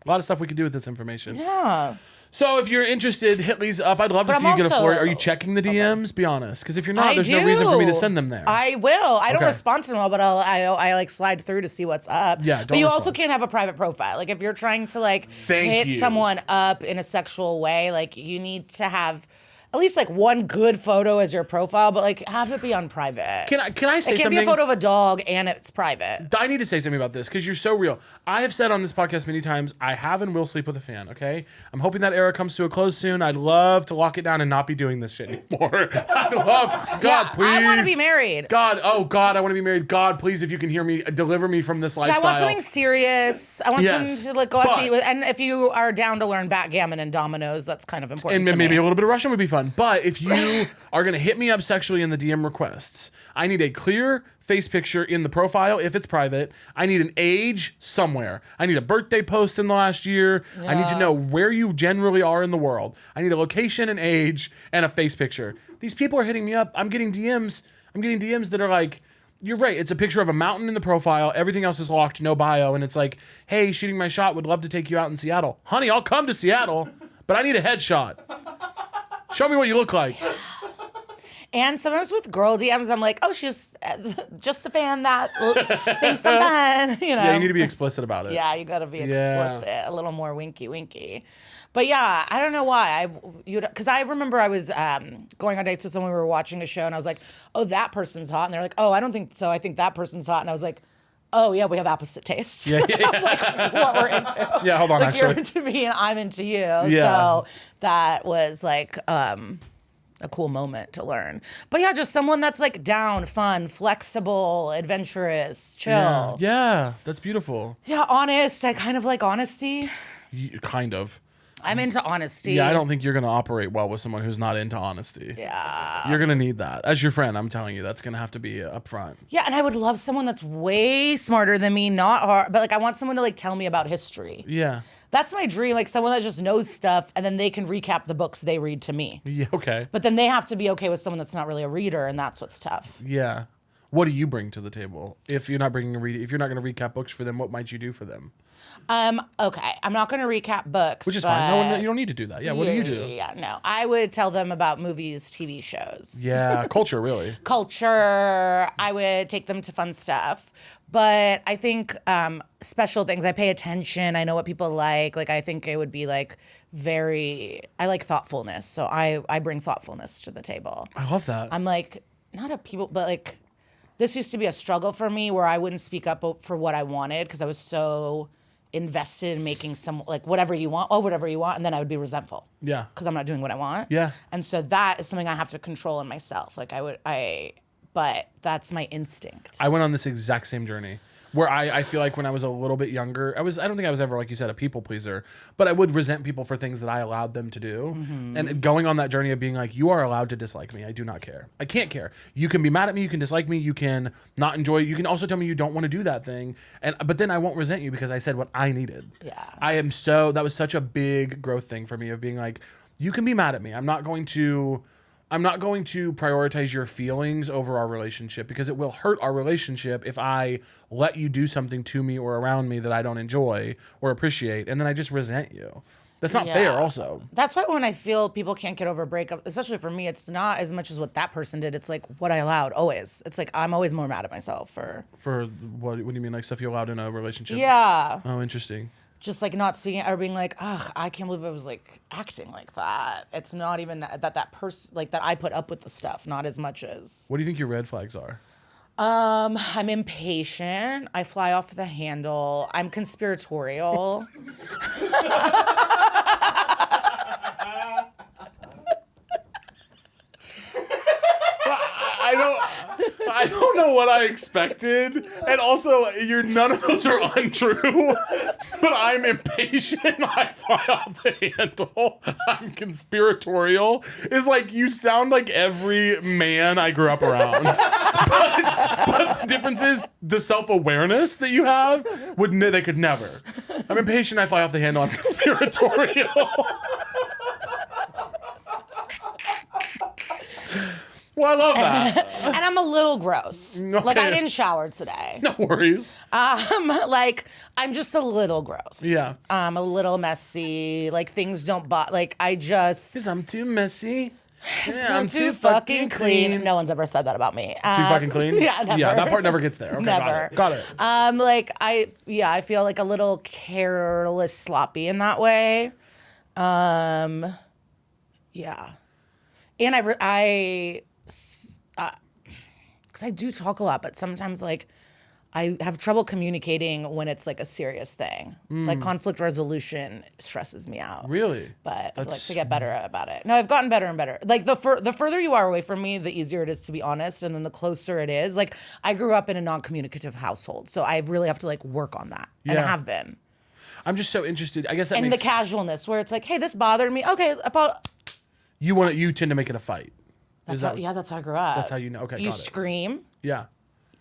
A lot of stuff we could do with this information. Yeah. So if you're interested, hit Lisa up. I'd love to see you get a Florida. Are you checking the DMs? Okay. Be honest. Because if you're not, there's no reason for me to send them there. I will. I don't respond to them all, but I like slide through to see what's up. Yeah, but you also can't have a private profile. Like if you're trying to hit someone up in a sexual way, like you need to have at least like one good photo as your profile, but like have it be on private. Can I say something? It can't be a photo of a dog and it's private. I need to say something about this because you're so real. I have said on this podcast many times, I have and will sleep with a fan, okay? I'm hoping that era comes to a close soon. I'd love to lock it down and not be doing this shit anymore. I'd love, God, please. I want to be married. God, I want to be married. God, please, if you can hear me, deliver me from this lifestyle. I want something serious. I want something to go out to eat with. And if you are down to learn backgammon and dominoes, that's kind of important and maybe a little bit of Russian would be fun. But if you are going to hit me up sexually in the DM requests, I need a clear face picture in the profile if it's private. I need an age somewhere. I need a birthday post in the last year. Yeah. I need to know where you generally are in the world. I need a location, an age, and a face picture. These people are hitting me up. I'm getting DMs that are like, you're right. It's a picture of a mountain in the profile. Everything else is locked, no bio. And it's like, hey, shooting my shot. Would love to take you out in Seattle. Honey, I'll come to Seattle, but I need a headshot. Show me what you look like. And sometimes with girl DMs, I'm like, oh, she's just a fan that thinks I'm fun. Yeah, you need to be explicit about it. Yeah, you got to be explicit, a little more winky. But yeah, I don't know why. Because I remember I was going on dates with someone. We were watching a show, and I was like, oh, that person's hot. And they're like, oh, I don't think so. I think that person's hot. And I was like, oh, yeah, we have opposite tastes. Yeah. That's like what we're into. Yeah, hold on, like, actually. You're into me and I'm into you. Yeah. So that was like a cool moment to learn. But yeah, just someone that's like down, fun, flexible, adventurous, chill. Yeah, that's beautiful. Yeah, honest. I kind of like honesty. Kind of. I'm into honesty. Yeah, I don't think you're going to operate well with someone who's not into honesty. Yeah. You're going to need that. As your friend, I'm telling you, that's going to have to be up front. Yeah, and I would love someone that's way smarter than me, not hard, but like I want someone to like tell me about history. Yeah. That's my dream, like someone that just knows stuff and then they can recap the books they read to me. Yeah, okay. But then they have to be okay with someone that's not really a reader, and that's what's tough. Yeah. What do you bring to the table? If you're not going to recap books for them, what might you do for them? Okay, I'm not going to recap books. Which is fine. No, you don't need to do that. Yeah, what do you do? Yeah, no. I would tell them about movies, TV shows. Yeah, culture, really. Culture. I would take them to fun stuff. But I think special things, I pay attention. I know what people like. Like, I think it would be like I like thoughtfulness. So I bring thoughtfulness to the table. I love that. I'm like, not a people, but like, this used to be a struggle for me where I wouldn't speak up for what I wanted because I was so invested in making some, like, whatever you want, and then I would be resentful. Yeah. Because I'm not doing what I want. Yeah. And so that is something I have to control in myself. Like, but that's my instinct. I went on this exact same journey where I feel like when I was a little bit younger, I don't think I was ever, like you said, a people pleaser, but I would resent people for things that I allowed them to do. Mm-hmm. And going on that journey of being like, you are allowed to dislike me. I do not care. I can't care. You can be mad at me. You can dislike me. You can not enjoy it. You can also tell me you don't want to do that thing. But then I won't resent you because I said what I needed. Yeah. That was such a big growth thing for me of being like, you can be mad at me. I'm not going to prioritize your feelings over our relationship because it will hurt our relationship if I let you do something to me or around me that I don't enjoy or appreciate, and then I just resent you. That's not fair also. That's why when I feel people can't get over a breakup, especially for me, it's not as much as what that person did. It's like what I allowed always. It's like I'm always more mad at myself for what do you mean, like stuff you allowed in a relationship? Yeah. Oh, interesting. Just like not speaking or being like, ugh, I can't believe I was like acting like that. It's not even that person, like that I put up with the stuff, not as much as. What do you think your red flags are? I'm impatient. I fly off the handle. I'm conspiratorial. what I expected. And also, none of those are untrue. But I'm impatient. I fly off the handle. I'm conspiratorial. It's like, you sound like every man I grew up around. But the difference is the self-awareness that you have, they could never. I'm impatient. I fly off the handle. I'm conspiratorial. Well, I love that. And I'm a little gross. Okay. Like, I didn't shower today. No worries. Like, I'm just a little gross. Yeah. I'm a little messy. Like, things don't like, I just... Because I'm too messy. Yeah, I'm too fucking clean. No one's ever said that about me. Too fucking clean? Yeah, never. Yeah, that part never gets there. Okay, Never. Got it. Like, I feel like a little careless, sloppy in that way. Yeah. And because I do talk a lot, but sometimes, like, I have trouble communicating when it's, like, a serious thing. Like, conflict resolution stresses me out. Really? But I'd like to get better about it. No, I've gotten better and better. Like, the further you are away from me, the easier it is to be honest, and then the closer it is. Like, I grew up in a non-communicative household, so I really have to, like, work on that. And I have been. I'm just so interested. I guess that and makes... the casualness, where it's like, hey, this bothered me. Okay, You tend to make it a fight. that's how I grew up. That's how you know. Okay, you got it. scream, Yeah.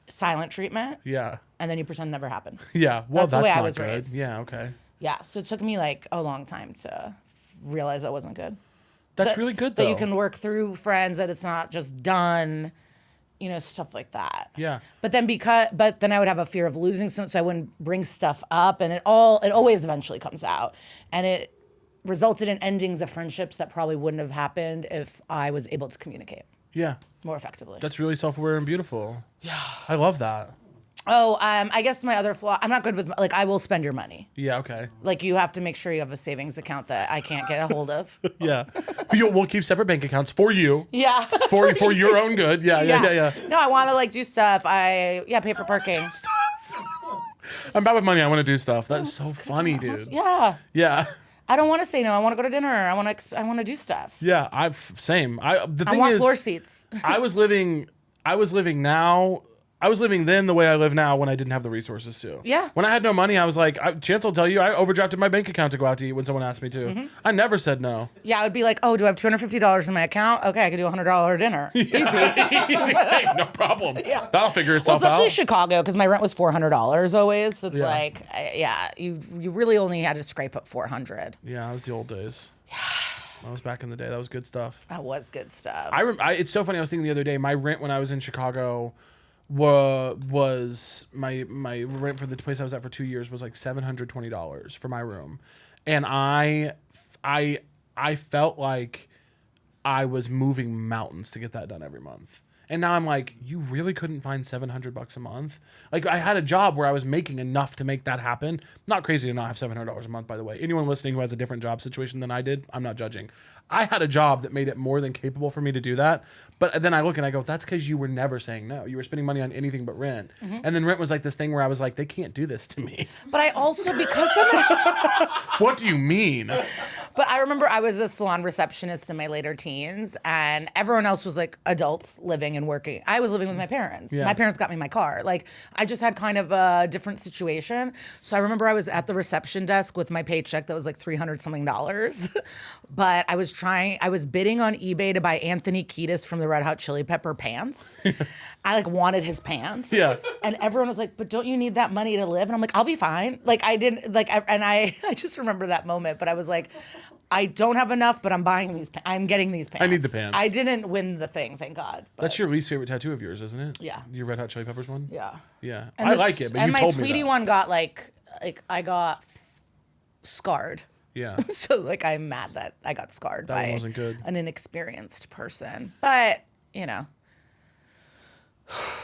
silent treatment, Yeah. and then you pretend it never happened. Yeah. Well, That's the way I not was good. raised. Yeah, okay. Yeah, so it took me, like, a long time to realize that wasn't good. That's really good, though. That you can work through friends, that it's not just done, stuff like that. Yeah. But then I would have a fear of losing something, so I wouldn't bring stuff up, and it always eventually comes out. And it resulted in endings of friendships that probably wouldn't have happened if I was able to communicate Yeah. more effectively. That's really self-aware and beautiful. Yeah. I love that. Oh, I guess my other flaw, I'm not good with, like, I will spend your money. Yeah, okay. Like, you have to make sure you have a savings account that I can't get a hold of. Yeah. We'll keep separate bank accounts for you. Yeah. For your own good. Yeah. No, I want to, like, do stuff. Pay for parking. I'm bad with money. I want to do stuff. That's so funny, dude. Yeah. Yeah. I don't want to say no. I want to go to dinner. I want to do stuff. Yeah, same. I want floor seats. I was living then the way I live now when I didn't have the resources to. Yeah. When I had no money, I was like, Chance will tell you, I overdrafted my bank account to go out to eat when someone asked me to. Mm-hmm. I never said no. Yeah, I would be like, oh, do I have $250 in my account? Okay, I could do a $100 dinner. Easy. Easy. Hey, no problem. Yeah. That'll figure itself Especially out. Chicago, because my rent was $400 always. So it's Yeah. like, you really only had to scrape up $400. Yeah, that was the old days. Yeah. That was back in the day. That was good stuff. That was good stuff. It's so funny. I was thinking the other day, my rent when I was in Chicago was my rent for the place I was at for 2 years was like $720 for my room, and I felt like I was moving mountains to get that done every month. And now I'm like, you really couldn't find $700 a month? Like, I had a job where I was making enough to make that happen. Not crazy to not have $700 a month, by the way. Anyone listening who has a different job situation than I did, I'm not judging. I had a job that made it more than capable for me to do that. But then I look and I go, that's because you were never saying no. You were spending money on anything but rent. Mm-hmm. And then rent was like this thing where I was like, they can't do this to me. But I also, because of What do you mean? But I remember I was a salon receptionist in my later teens, and everyone else was like adults living and working. I was living with my parents. Yeah. My parents got me my car. Like, I just had kind of a different situation. So I remember I was at the reception desk with my paycheck that was like $300 something. But I was bidding on eBay to buy Anthony Kiedis from the Red Hot Chili Pepper pants. I like wanted his pants. Yeah. And everyone was like, but don't you need that money to live? And I'm like, I'll be fine. Like, I didn't, like, I just remember that moment, but I was like, I don't have enough, but I'm buying these. I'm getting these pants. I need the pants. I didn't win the thing, thank God. But That's your least favorite tattoo of yours, isn't it? Yeah. Your Red Hot Chili Peppers one? yeah. Yeah. And I like it, but you've told me And my Tweety that. one got like I got scarred. Yeah. So like I'm mad that I got scarred That by one wasn't good. an inexperienced person. But,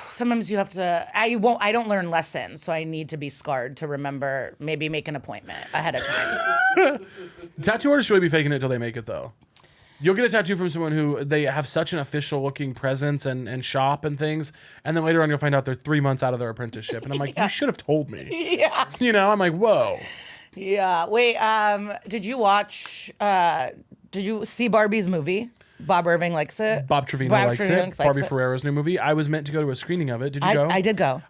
sometimes you have to I don't learn lessons, so I need to be scarred to remember, maybe make an appointment ahead of time. Tattoo artists really be faking it till they make it, though. You'll get a tattoo from someone who they have such an official looking presence and shop and things, and then later on you'll find out they're 3 months out of their apprenticeship, and I'm like, you should have told me. Yeah. I'm like, whoa. Yeah. Wait, did you see Barbie's movie? Bob Irving likes it. Bob Trevino likes it. Barbie Ferrera's new movie. I was meant to go to a screening of it. Did you go? I did go.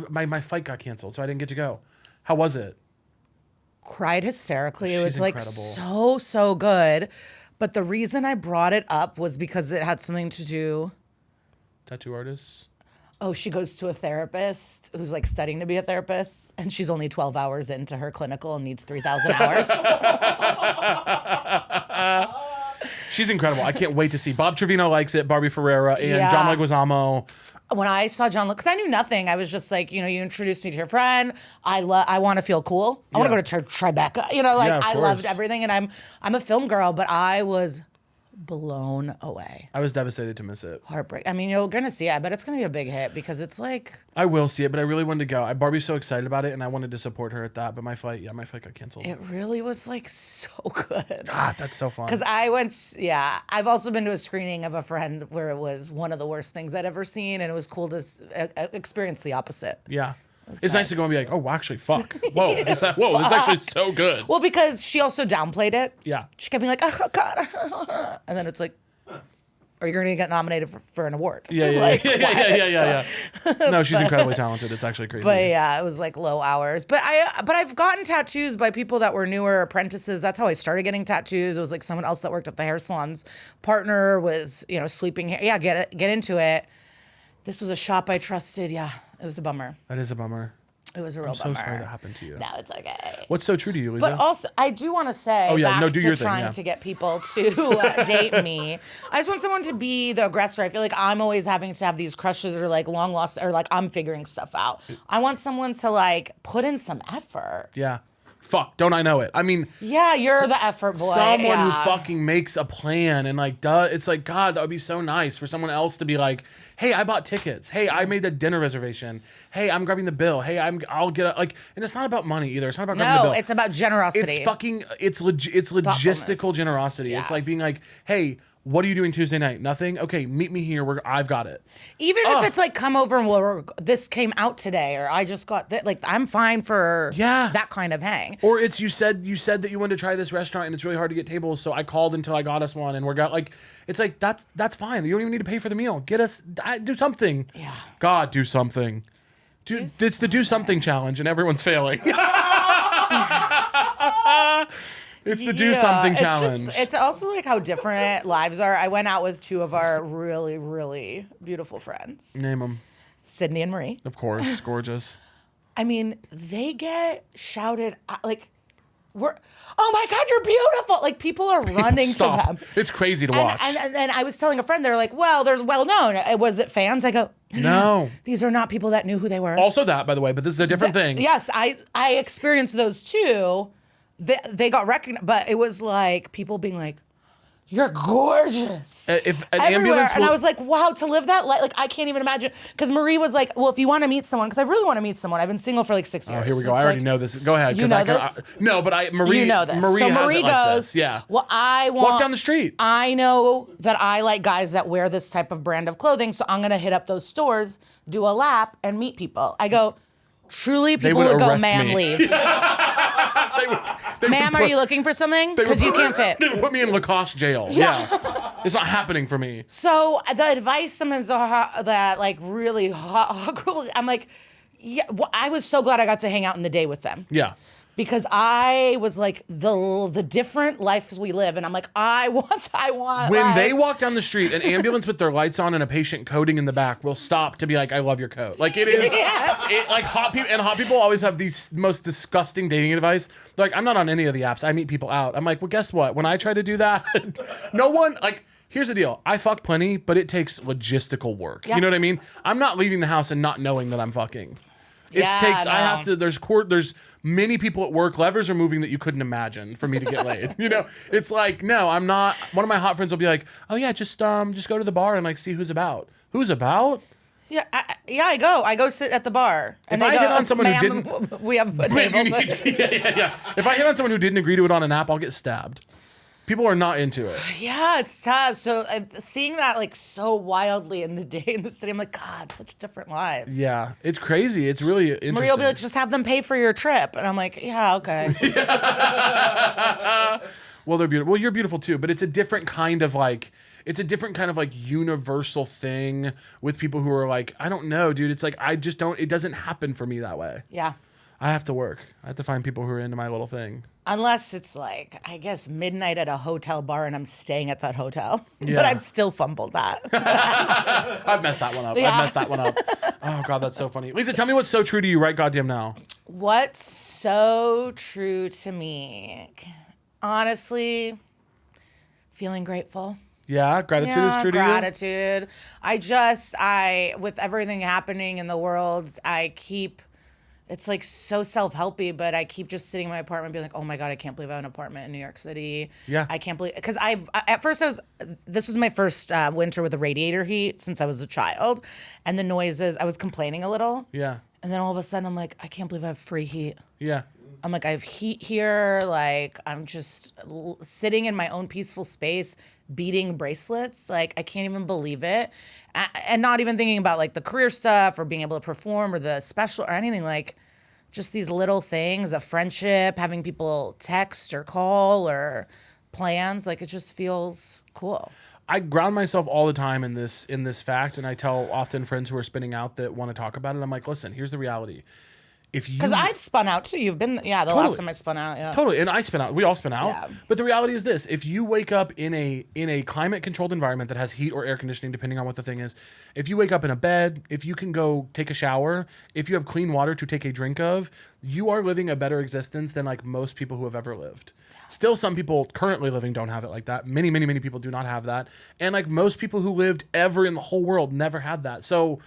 My flight got canceled, so I didn't get to go. How was it? Cried hysterically. She's It was incredible. so good. But the reason I brought it up was because it had something to do. Tattoo artists. Oh, she goes to a therapist who's like studying to be a therapist, and she's only 12 hours into her clinical and needs 3,000 hours. She's incredible. I can't wait to see. Bob Trevino likes it. Barbie Ferreira and John Leguizamo. When I saw John, because I knew nothing, I was just like, you introduced me to your friend. I want to feel cool. I want to go to Tribeca. I loved everything, and I'm a film girl, but I was blown away. I was devastated to miss it. Heartbreak. I mean, you're gonna see it. I bet it's gonna be a big hit because it's like. I will see it, but I really wanted to go. Barbie's so excited about it, and I wanted to support her at that. But my flight got canceled. It really was like so good. God, that's so fun. Because I went, I've also been to a screening of a friend where it was one of the worst things I'd ever seen, and it was cool to experience the opposite. Yeah. It's nice to go and be like, oh, actually, fuck. Whoa, this is actually so good. Well, because she also downplayed it. Yeah. She kept being like, oh, God. And then it's like, are you going to get nominated for an award? Yeah. No, she's incredibly talented. It's actually crazy. But yeah, it was like low hours. But I've gotten tattoos by people that were newer apprentices. That's how I started getting tattoos. It was like someone else that worked at the hair salon's partner was, sweeping hair. Yeah, get into it. This was a shop I trusted. Yeah, it was a bummer. That is a bummer. It was a real bummer. So sorry that happened to you. No, it's okay. What's so true to you, Liza? But also, I do want to say, trying to get people to date me. I just want someone to be the aggressor. I feel like I'm always having to have these crushes or like long lost, or like I'm figuring stuff out. I want someone to like put in some effort. Yeah. Fuck, don't I know it? I mean... Yeah, you're the effort boy. Someone who fucking makes a plan and like, it's like, God, that would be so nice for someone else to be like, hey, I bought tickets. Hey, I made a dinner reservation. Hey, I'm grabbing the bill. Hey, I'll get and it's not about money either. It's not about grabbing the bill. No, it's about generosity. It's logistical generosity. Yeah. It's like being like, hey, what are you doing Tuesday night? Nothing? Okay, meet me here. I've got it. Even if it's like, come over and this came out today, or I just got that. Like, I'm fine for that kind of hang. Or it's you said that you wanted to try this restaurant and it's really hard to get tables, so I called until I got us one, and it's like that's fine. You don't even need to pay for the meal. Do something. Yeah. God, do something. It's the do something challenge, and everyone's failing. It's the do something challenge. It's also like how different lives are. I went out with two of our really, really beautiful friends. Name them. Sydney and Marie. Of course, gorgeous. I mean, they get shouted like, oh my God, you're beautiful. Like, people are running to them. It's crazy to watch. And I was telling a friend, they're like, well, they're well known. Was it fans? I go, no. These are not people that knew who they were. Also that, by the way, but this is a different thing. Yes, I experienced those too. They got recognized, but it was like people being like, "You're gorgeous." If an everywhere, ambulance and I was like, "Wow, to live that life!" Like, I can't even imagine. Because Marie was like, "Well, if you want to meet someone, because I really want to meet someone. I've been single for like 6 years." Oh, here we go. I already know this. Go ahead. You know this? No, but Marie. You know this. Marie so has Marie it like goes, this. Yeah. Well, I want walk down the street. I know that I like guys that wear this type of brand of clothing, so I'm gonna hit up those stores, do a lap, and meet people. I go. Truly, people would go, ma'am, leave. Ma'am, are you looking for something? Because you can't fit. They would put me in Lacoste jail. Yeah. It's not happening for me. So the advice sometimes that like really, I'm like, yeah, well, I was so glad I got to hang out in the day with them. Yeah. Because I was like, the different lives we live, and I'm like, I want. When they walk down the street, an ambulance with their lights on and a patient coding in the back will stop to be like, I love your coat. Like, it is, like hot people always have these most disgusting dating advice. They're like, I'm not on any of the apps. I meet people out. I'm like, well, guess what? When I try to do that, no one, like, here's the deal. I fuck plenty, but it takes logistical work. Yeah. You know what I mean? I'm not leaving the house and not knowing that I'm fucking. I have to, there's many people at work, levers are moving that you couldn't imagine for me to get laid. It's like, no, I'm not. One of my hot friends will be like, oh yeah, just go to the bar and like see who's about. Who's about? Yeah, I go sit at the bar. And if I hit on someone who didn't, we have a table. Yeah. If I hit on someone who didn't agree to it on an app, I'll get stabbed. People are not into it. Yeah, it's tough. So seeing that like so wildly in the city, I'm like, God, such different lives. Yeah, it's crazy. It's really interesting. Maria will be like, just have them pay for your trip. And I'm like, yeah, okay. Well, they're beautiful. Well, you're beautiful too, but it's a different kind of like universal thing with people who are like, I don't know, dude. It's like, it doesn't happen for me that way. Yeah. I have to work. I have to find people who are into my little thing. Unless it's like, I guess, midnight at a hotel bar and I'm staying at that hotel. Yeah. But I've still fumbled that. I've messed that one up. Yeah. I've messed that one up. Oh, God, that's so funny. Lisa, tell me what's so true to you right goddamn now. What's so true to me? Honestly, feeling grateful. Yeah, gratitude is true to you? Gratitude. With everything happening in the world, it's like so self-helpy, but I keep just sitting in my apartment being like, oh my God, I can't believe I have an apartment in New York City. Yeah. I can't believe, because this was my first winter with the radiator heat since I was a child. And the noises, I was complaining a little. Yeah. And then all of a sudden I'm like, I can't believe I have free heat. Yeah. I'm like, I have heat here. Like, I'm just sitting in my own peaceful space, beating bracelets. Like, I can't even believe it. And not even thinking about like the career stuff or being able to perform or the special or anything. Like, just these little things, a friendship, having people text or call or plans. Like, it just feels cool. I ground myself all the time in this fact, and I tell often friends who are spinning out that want to talk about it. I'm like, listen, here's the reality. Because I've spun out too. You've been, last time I spun out, yeah. Totally, and I spin out. We all spin out. Yeah. But the reality is this: if you wake up in a climate controlled environment that has heat or air conditioning, depending on what the thing is, if you wake up in a bed, if you can go take a shower, if you have clean water to take a drink of, you are living a better existence than like most people who have ever lived. Still, some people currently living don't have it like that. Many, many, many people do not have that, and like most people who lived ever in the whole world never had that. So,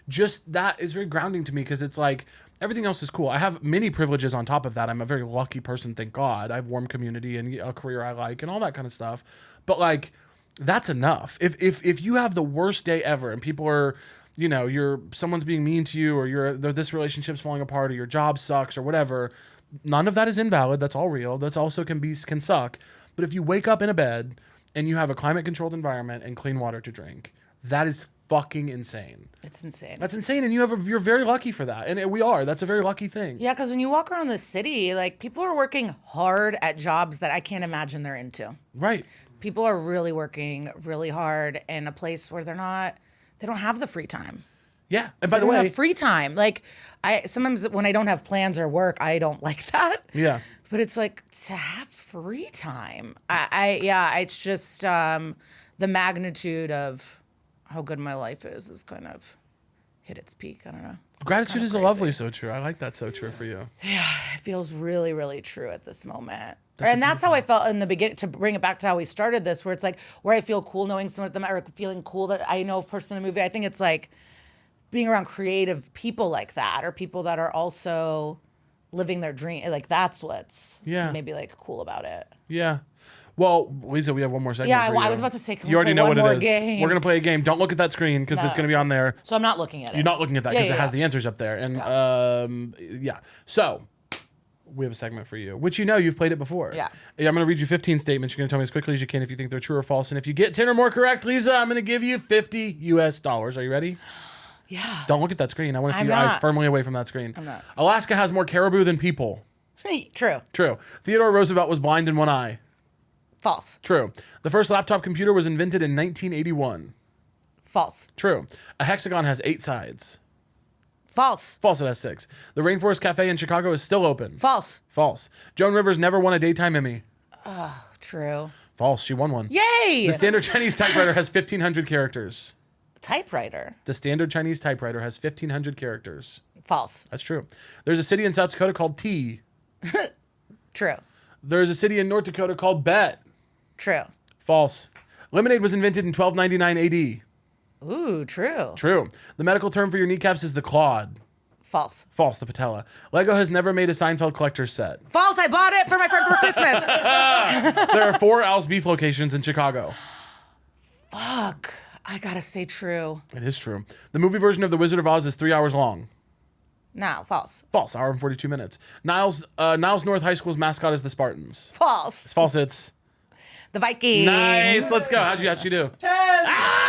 just that is very grounding to me because it's like. Everything else is cool. I have many privileges on top of that. I'm a very lucky person, thank God. I have warm community and a career I like and all that kind of stuff. But like, that's enough. If you have the worst day ever and people are, someone's being mean to you or this relationship's falling apart or your job sucks or whatever, none of that is invalid. That's all real. That's also can suck. But if you wake up in a bed and you have a climate controlled environment and clean water to drink, that is fucking insane. It's insane. That's insane, and you're very lucky for that, and we are. That's a very lucky thing. Yeah, because when you walk around the city, like people are working hard at jobs that I can't imagine they're into. Right. People are really working really hard in a place where they don't have the free time. Yeah, and by the way, have free time. Like sometimes when I don't have plans or work, I don't like that. Yeah. But it's like to have free time. It's just the magnitude of how good my life is kind of hit its peak. I don't know. Gratitude is a lovely so true. I like that so true for you. Yeah, it feels really, really true at this moment. That's how I felt in the beginning, to bring it back to how we started this, where it's like, where I feel cool knowing someone at them, or feeling cool that I know a person in the movie. I think it's like being around creative people like that, or people that are also living their dream. Like that's what's maybe like cool about it. Yeah. Well, Lisa, we have one more segment for you. I was about to say, can you already know what it is. Game? We're going to play a game. Don't look at that screen because it's going to be on there. So I'm not looking at it. You're not looking at that because it has the answers up there. And So we have a segment for you, which you've played it before. Yeah. I'm going to read you 15 statements. You're going to tell me as quickly as you can if you think they're true or false. And if you get 10 or more correct, Lisa, I'm going to give you $50 US. Are you ready? Yeah. Don't look at that screen. I want to see your eyes firmly away from that screen. I'm not. Alaska has more caribou than people. True. True. Theodore Roosevelt was blind in one eye. False. True. The first laptop computer was invented in 1981. False. True. A hexagon has 8 sides. False. False, it has 6. The Rainforest Cafe in Chicago is still open. False. False. Joan Rivers never won a daytime Emmy. Oh, true. False, she won one. Yay! The standard Chinese typewriter has 1,500 characters. Typewriter? The standard Chinese typewriter has 1,500 characters. False. That's true. There's a city in South Dakota called T. True. There's a city in North Dakota called Bet. True. False. Lemonade was invented in 1299 AD. Ooh, true. True. The medical term for your kneecaps is the clawed. False. False, the patella. Lego has never made a Seinfeld collector's set. False, I bought it for my friend for Christmas. There are 4 Al's Beef locations in Chicago. Fuck. I gotta say true. It is true. The movie version of The Wizard of Oz is 3 hours long. No, false. False, hour and 42 minutes. Niles North High School's mascot is the Spartans. False. It's false, it's... The Vikings. Nice, let's go. How'd you do? 10.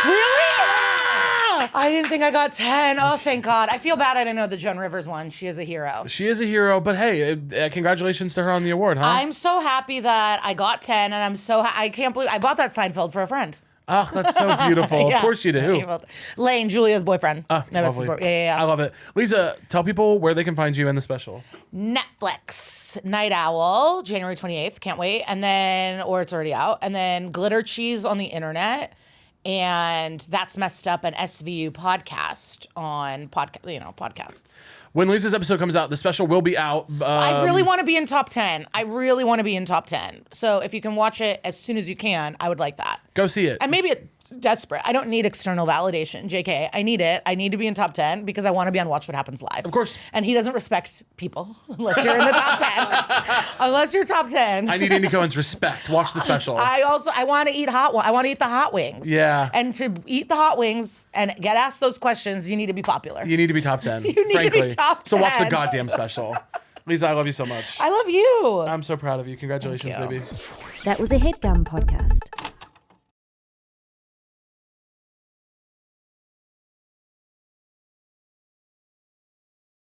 Really? I didn't think I got 10. Oh, thank God. I feel bad I didn't know the Joan Rivers one. She is a hero. She is a hero, but hey, congratulations to her on the award, huh? I'm so happy that I got 10, and I can't believe I bought that Seinfeld for a friend. Oh, that's so beautiful. Yeah. Of course you do. Lane, Julia's boyfriend. Lovely. Yeah. I love it. Lisa, tell people where they can find you in the special. Netflix, Night Owl, January 28th. Can't wait. And then, or it's already out. And then Glitter Cheese on the internet. And That's Messed Up, an SVU podcast on podcasts. When Lisa's episode comes out, the special will be out. I really want to be in top 10. So if you can watch it as soon as you can, I would like that. Go see it. And maybe it's desperate. I don't need external validation, JK. I need it. I need to be in top 10 because I want to be on Watch What Happens Live. Of course. And he doesn't respect people unless you're in the top 10. Unless you're top 10. I need Andy Cohen's respect. Watch the special. I want to eat I want to eat the hot wings. Yeah. And to eat the hot wings and get asked those questions, you need to be popular. You need to be top 10. You need frankly. to be top 10. So watch the goddamn special. Lisa, I love you so much. I love you. I'm so proud of you. Congratulations, baby. That was a Headgum podcast.